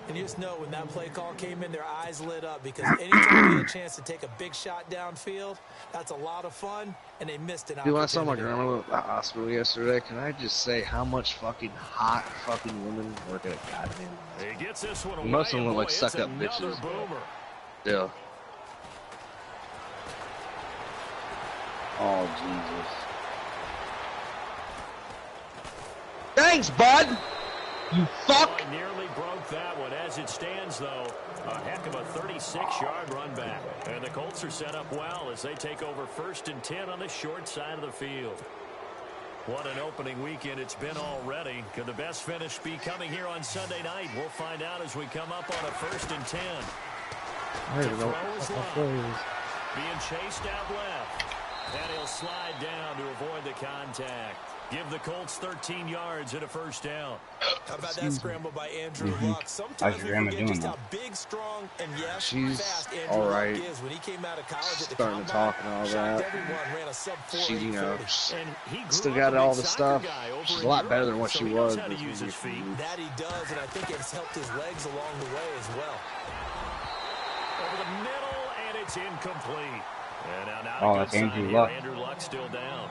And you just know when that play call came in, their eyes lit up because anytime you get a chance to take a big shot downfield, that's a lot of fun, and they missed an opportunity. Dude, I saw my grandma at the hospital yesterday. Can I just say how much fucking hot fucking women work at a goddamn... He gets this one away. Most of them look like Boy, stuck-up it's another bitches. Boomer. Yeah. Oh, Jesus. Thanks, bud! You fuck! Boy, nearly broke that one. As it stands, though, a heck of a 36-yard run back. And the Colts are set up well as they take over 1st and 10 on the short side of the field. What an opening weekend it's been already. Could the best finish be coming here on Sunday night? We'll find out as we come up on a 1st and 10. Being chased out left. And he'll slide down to avoid the contact. Give the Colts 13 yards and a 1st down. How about that scramble by Andrew Luck? Sometimes we forget just how big, strong, and fast Andrew Luck is. When he came out of college at the starting to talk and all that. Ran a sub-4 She, you know, and he still got all the stuff. She's a lot better than what she was. That he does, and I think it's helped his legs along the way as well. Over the middle, and it's incomplete. And now Oh, that's Andrew Luck. Andrew Luck still down.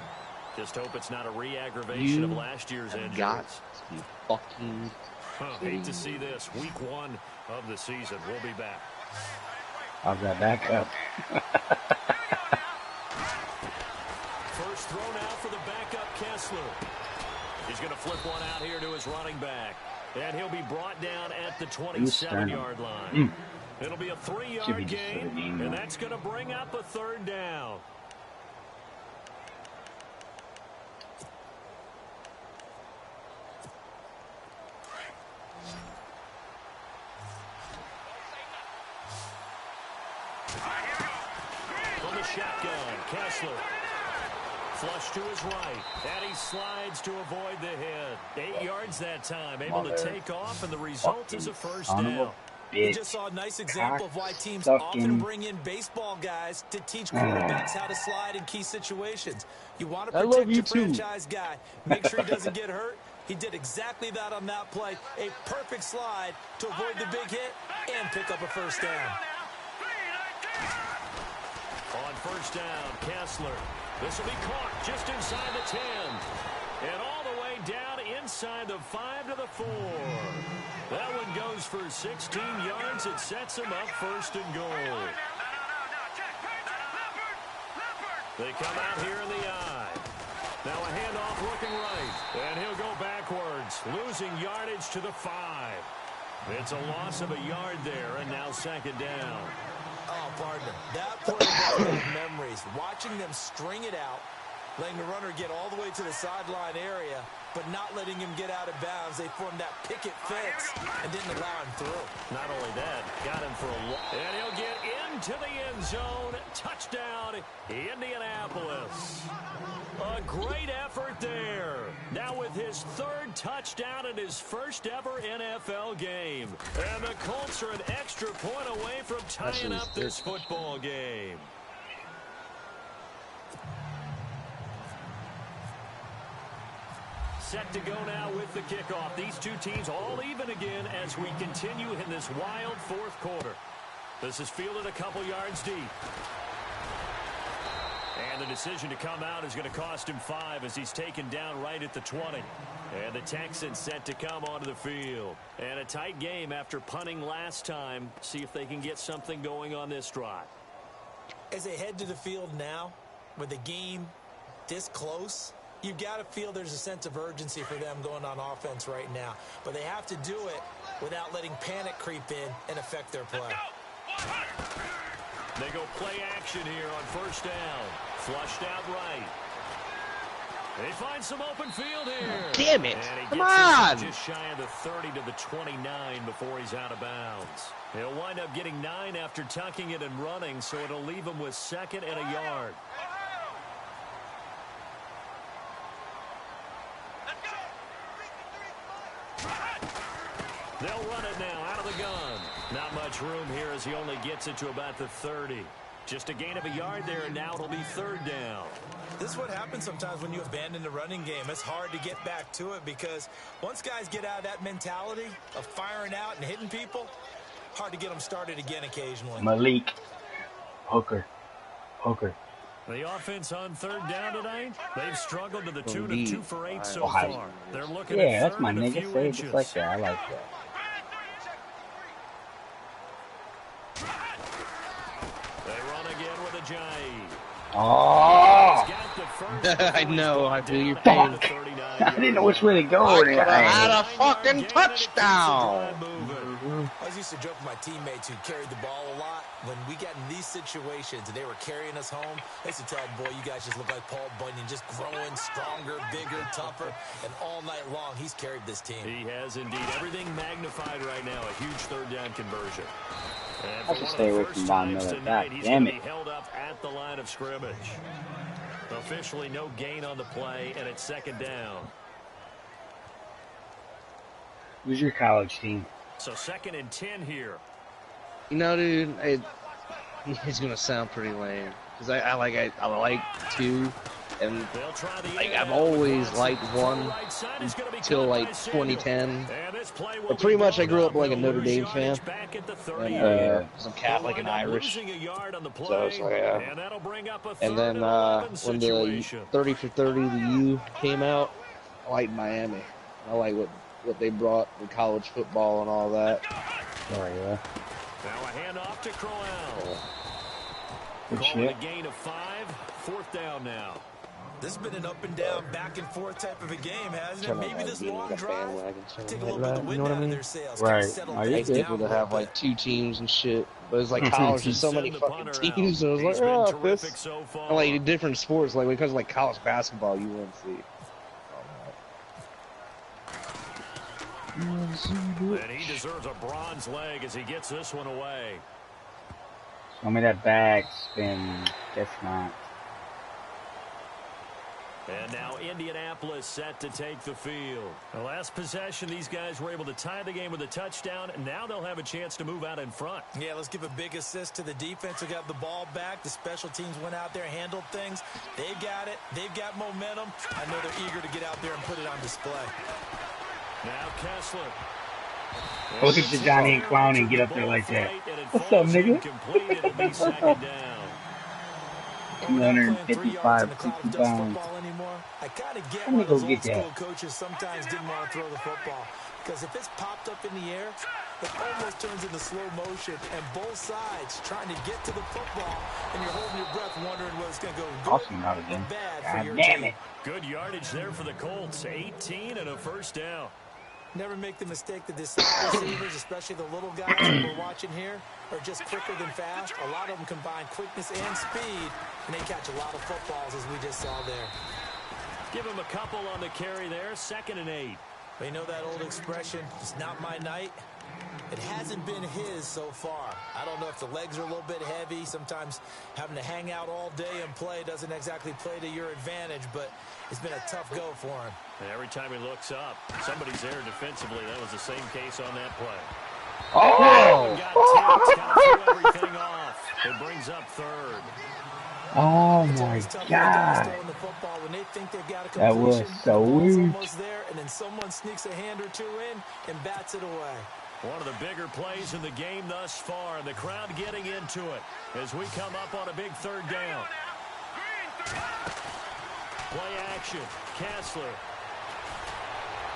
Just hope it's not a re-aggravation of last year's injuries. Got to fucking hate to see this. Week 1 of the season. We'll be back. How's that back up? First throw now for the backup Kessler. He's going to flip one out here to his running back. And he'll be brought down at the 27-yard line. It'll be a 3-yard gain, and that's going to bring up a 3rd down. From the shotgun, Kessler. Flush to his right, and he slides to avoid the hit. 8 yards that time, able to take off, and the result is a 1st down. We just saw a nice example of why teams often bring in baseball guys to teach quarterbacks how to slide in key situations. You want to protect your franchise guy. Make sure he doesn't get hurt. He did exactly that on that play. A perfect slide to avoid the big hit and pick up a 1st down. On 1st down, Kessler. This will be caught just inside the 10. And all the way down inside the 5 to the 4. That one goes for 16 yards. It sets him up 1st and goal. They come out here in the eye. Now a handoff looking right. And he'll go backwards, losing yardage to the 5. It's a loss of a yard there, and now 2nd down. Oh, partner, that quarterback memories. Watching them string it out, letting the runner get all the way to the sideline area, but not letting him get out of bounds. They formed that picket fence and didn't allow him through. Not only that, got him for a loss. And he'll get into the end zone. Touchdown, Indianapolis. A great effort there. Now with his 3rd touchdown in his 1st ever NFL game. And the Colts are an extra point away from tying up this football game. Set to go now with the kickoff. These two teams all even again as we continue in this wild 4th quarter. This is fielded a couple yards deep. And the decision to come out is going to cost him 5 as he's taken down right at the 20. And the Texans set to come onto the field. And a tight game after punting last time. See if they can get something going on this drive. As they head to the field now, with the game this close, you've got to feel there's a sense of urgency for them going on offense right now. But they have to do it without letting panic creep in and affect their play. They go play action here on 1st down. Flushed out right. They find some open field here. Damn it. Come on. Just shy of the 30 to the 29 before he's out of bounds. He'll wind up getting 9 after tucking it and running, so it'll leave him with 2nd and a yard. They'll run it now out of the gun. Not much room here as he only gets it to about the 30. Just a gain of a yard there, and now it'll be 3rd down. This is what happens sometimes when you abandon the running game. It's hard to get back to it because once guys get out of that mentality of firing out and hitting people, hard to get them started again occasionally. Malik. Hooker. The offense on 3rd down tonight, they've struggled to the tune of 2 for 8 so far. They're looking at 3rd that's my and a nigga. few Say it inches. just like that. I like that. They run again with a giant. Oh! I know. I feel your pain. I didn't know which way to go. I had a fucking touchdown. I used to joke with my teammates who carried the ball a lot. When we got in these situations and they were carrying us home, I used to tell them, boy, you guys just look like Paul Bunyan, just growing stronger, bigger, tougher. And all night long, he's carried this team. He has indeed. Everything magnified right now. A huge third down conversion. And I should stay away from Von Miller. God damn it. Held up at the line of scrimmage. Officially no gain on the play, and it's second down. Who's your college team? So 2nd and 10 here. You know, dude, it's gonna sound pretty lame because I like two, and like I've always liked one until like 2010. But pretty much I grew up like a Notre Dame fan, and I'm Catholic and Irish, so it's like And then when the 30 for 30 the U came out, I liked Miami. I like what they brought with college football and all that. Oh, yeah. Now a handoff to Crowell. Good Calling shit. a gain of 5, 4th down now. This has been an up and down, back and forth type of a game, hasn't it? Maybe this long drive, take a little bit of the wind out of their sails. Right. I hate people that have like 2 teams and shit, but it's like college, there's so many fucking teams, and I was like, oh, this. And like different sports, like when it comes to like college basketball, you wouldn't see. And he deserves a bronze leg as he gets this one away. Show me that bag spin. Guess not. And now Indianapolis set to take the field. The last possession, these guys were able to tie the game with a touchdown, and now they'll have a chance to move out in front. Yeah, let's give a big assist to the defense who got the ball back. The special teams went out there, handled things. They've got it. They've got momentum. I know they're eager to get out there and put it on display. Now Kessler. Look at the Johnny and Clown and get up there like that. What's up, nigga? 255, 60 pounds. I kind of get I'm why gonna go those get old school that. coaches sometimes didn't want to throw the football. Because if it's popped up in the air, it almost turns into slow motion. And both sides trying to get to the football, and you're holding your breath wondering whether it's going to go good Awesome out or again. bad for God your damn team. it. Good yardage there for the Colts. 18 and a first down. Never make the mistake that the slot receivers, especially the little guys that we're watching here, are just quicker than fast. A lot of them combine quickness and speed, and they catch a lot of footballs, as we just saw there. Give him a couple on the carry there. 2nd and 8. You know that old expression, it's not my night? It hasn't been his so far. I don't know if the legs are a little bit heavy. Sometimes having to hang out all day and play doesn't exactly play to your advantage, but it's been a tough go for him. And every time he looks up, somebody's there defensively. That was the same case on that play. Oh! Got tipped, kind of threw everything off. It brings up 3rd. Oh my God. That was so weird. And then someone sneaks a hand or two in and bats it away. One of the bigger plays in the game thus far, and the crowd getting into it as we come up on a big 3rd down. Play action. Kessler.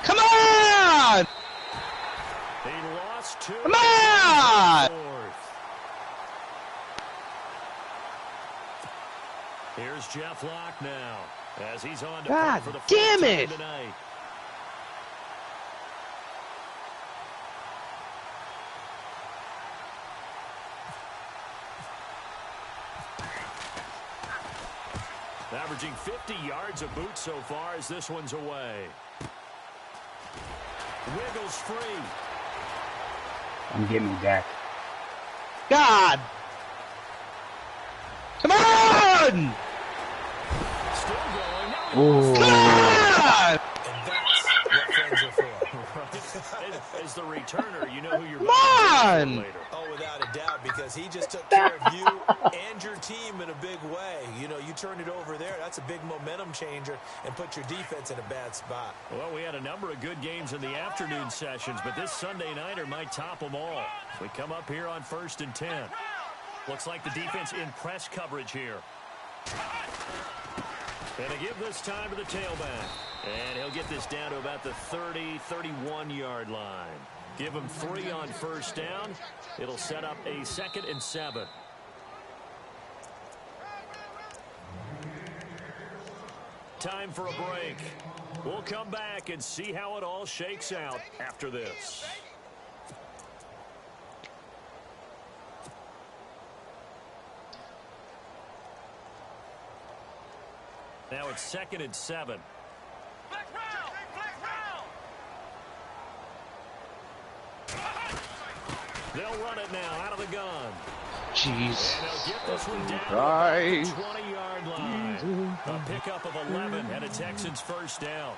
Come on! He lost 2. Come on! Here's Jeff Locke now as he's on to God for the damn first it! time tonight. Averaging 50 yards a boot so far as this one's away. Wiggles free. I'm getting Jack. God! Come on! Still going. Ooh. Come on! And that's what fans are for. As the returner, you know who you're Come on! later. Oh, without a doubt, because he just took care of you and your team in a big way. You know, you turned it over there. That's a big momentum changer and put your defense in a bad spot. Well, we had a number of good games in the afternoon sessions, but this Sunday nighter might top them all. We come up here on 1st and 10. Looks like the defense in press coverage here. And they give this time to the tailback. And he'll get this down to about the 30, 31-yard line. Give him 3 on 1st down. It'll set up a 2nd and 7. Time for a break. We'll come back and see how it all shakes out after this. Now it's 2nd and 7. Flex round! Flex round! They'll run it now out of the gun. Jeez. And they'll get this one down Christ. to the 20-yard line. A pickup of 11 and a Texans first down.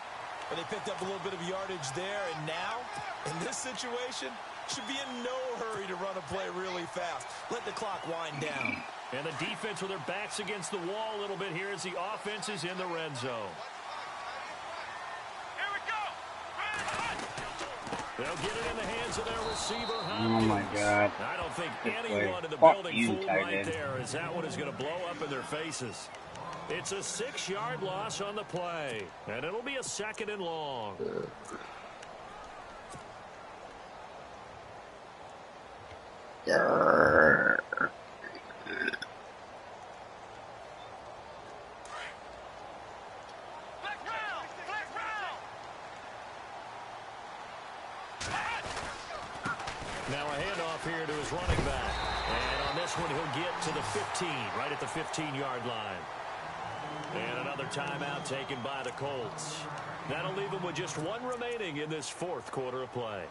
And they picked up a little bit of yardage there, and now, in this situation, should be in no hurry to run a play really fast. Let the clock wind down. And the defense with their backs against the wall a little bit here as the offense is in the red zone. Here we go! They'll get it in the hands of their receiver, Oh my God. I don't think Good anyone play. in the Fuck building you, fooled tight right end. there, as that one is going to blow up in their faces. It's a 6-yard loss on the play, and it'll be a 2nd and long. Flex round! Flex round! Now a handoff here to his running back. And on this one, he'll get to the 15, right at the 15-yard line. And another timeout taken by the Colts. That'll leave them with just one remaining in this 4th quarter of play.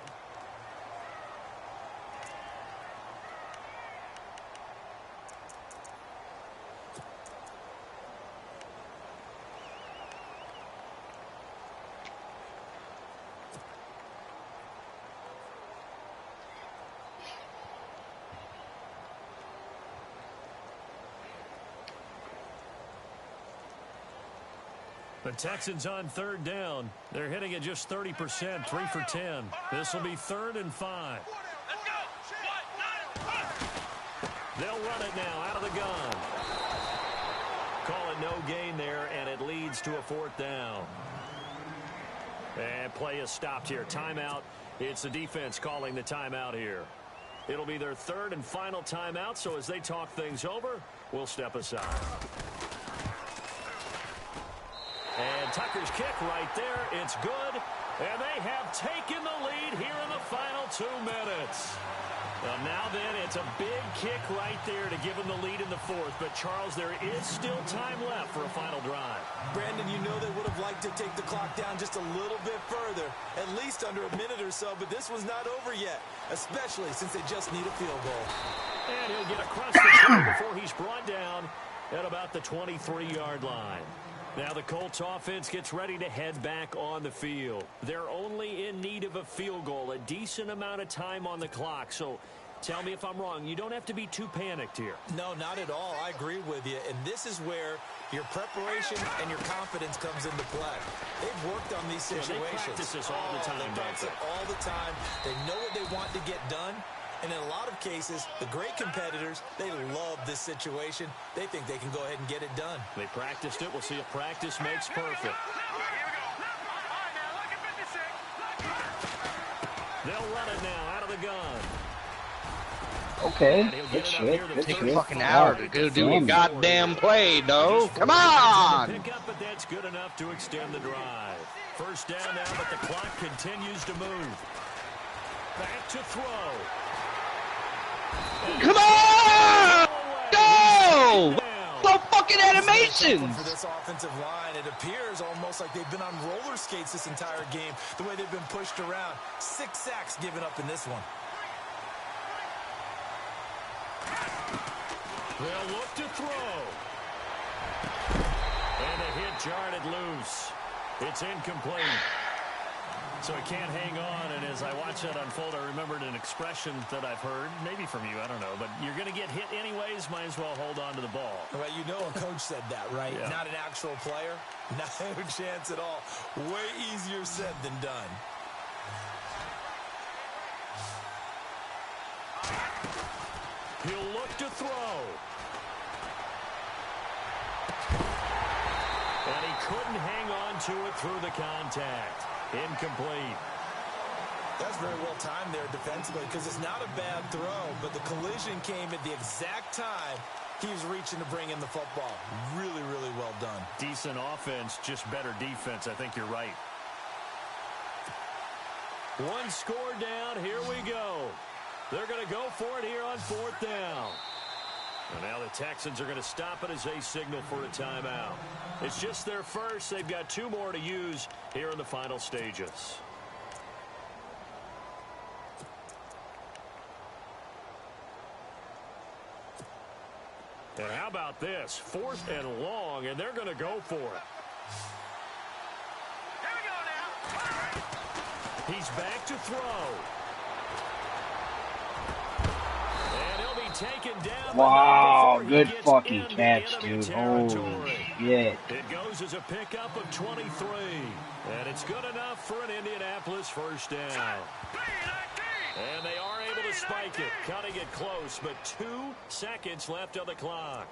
The Texans on 3rd down. They're hitting at just 30%, 3 for 10. This will be 3rd and 5. Let's go! They'll run it now out of the gun. Call it no gain there, and it leads to a 4th down. And play is stopped here. Timeout. It's the defense calling the timeout here. It'll be their 3rd and final timeout, so as they talk things over, we'll step aside. And Tucker's kick right there. It's good. And they have taken the lead here in the final 2 minutes. Well, now then, it's a big kick right there to give them the lead in the 4th. But, Charles, there is still time left for a final drive. Brandon, you know they would have liked to take the clock down just a little bit further, at least under a minute or so, but this was not over yet, especially since they just need a field goal. And he'll get across the field before he's brought down at about the 23-yard line. Now the Colts offense gets ready to head back on the field. They're only in need of a field goal, a decent amount of time on the clock. So tell me if I'm wrong. You don't have to be too panicked here. No, not at all. I agree with you. And this is where your preparation and your confidence comes into play. They've worked on these situations. Yeah, they practice this all the time. They practice it all the time. They know what they want to get done. And in a lot of cases, the great competitors, they love this situation. They think they can go ahead and get it done. They practiced it. We'll see if practice makes perfect. Here we go. All right, now, look at 56. They'll run it now out of the gun. Okay, good shit. Good Take shit. a fucking hour to go do a goddamn play, though. Come on! on! Pick up, but that's good enough to extend the drive. First down now, but the clock continues to move. Back to throw. Come on! Go! The fucking animations! For this offensive line, it appears almost like they've been on roller skates this entire game, the way they've been pushed around. 6 sacks given up in this one. They'll look to throw. And a hit jarred it loose. It's incomplete. So he can't hang on, and as I watch that unfold, I remembered an expression that I've heard, maybe from you, I don't know, but you're going to get hit anyways, might as well hold on to the ball. Well, you know a coach said that, right? Yeah. Not an actual player. No chance at all. Way easier said than done. He'll look to throw. And he couldn't hang on to it through the contact. Incomplete. That's very well timed there defensively because it's not a bad throw, but the collision came at the exact time he was reaching to bring in the football. Really, really well done. Decent offense, just better defense. I think you're right. One score down. Here we go. They're going to go for it here on 4th down. And now the Texans are going to stop it as they signal for a timeout. It's just their first. They've got 2 more to use here in the final stages. And how about this? 4th and long, and they're going to go for it. Here we go now. He's back to throw. And he'll be taken down. Wow, good fucking catch, dude. Holy shit. It goes as a pickup of 23. And it's good enough for an Indianapolis first down. And they are able to spike it, cutting it close, but 2 seconds left on the clock.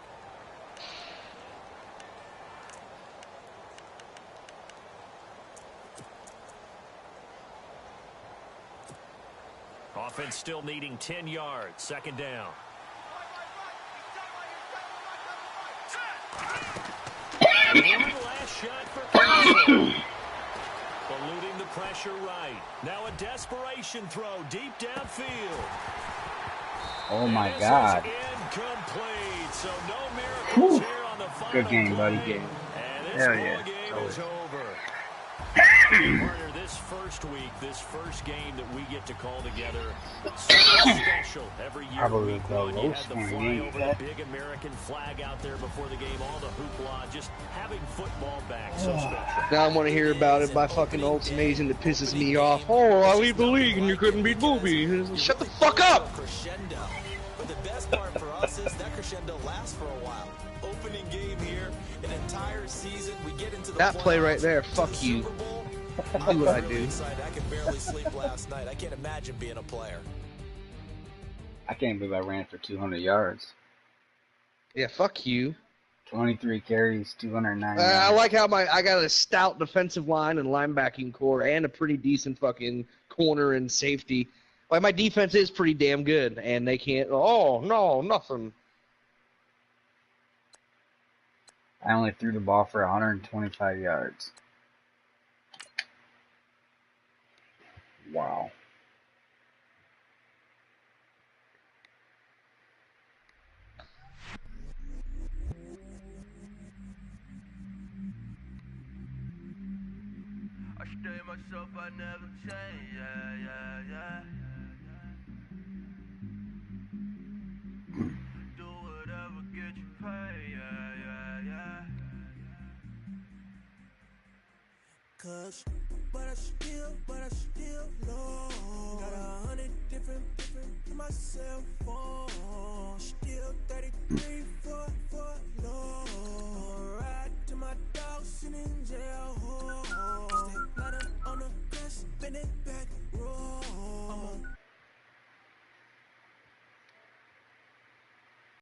Offense still needing 10 yards, 2nd down. One last shot for Carson. Eluding the pressure right. Now a desperation throw deep downfield. Oh my God. Incomplete. So no miracles here on the final Good game, buddy. play. Game. And this Hell ball yeah. game is over. Partner, this first week, this first game that we get to call together, so special. Every year, Probably week the 1, you most had the fun fly game, over yeah. the big American flag out there before the game, all the hoopla, just having football back, so special. Now I want to hear about it by fucking Ultimate Agent that pisses me off. Oh, I leave the league and you couldn't beat Boobie. Shut the fuck up! Crescendo. But the best part for us is that crescendo lasts for a while. Opening game here, an entire season, we get into the That play right playoffs, there, to fuck the you. Super Bowl. Do what I I'm really do. excited. I could barely sleep last night. I can't imagine being a player. I can't believe I ran for 200 yards. Yeah, fuck you. 23 carries, 209 I yards. like how I got a stout defensive line and linebacking core and a pretty decent fucking corner and safety. Like, my defense is pretty damn good, and they can't. Oh no, nothing. I only threw the ball for 125 yards. Wow. I stay myself, I never change, yeah. Do whatever, get you paid, yeah. Cause, but I still know. Got 100 different in my cell phone. Still 33 for low. Ride to my dog sitting in jail.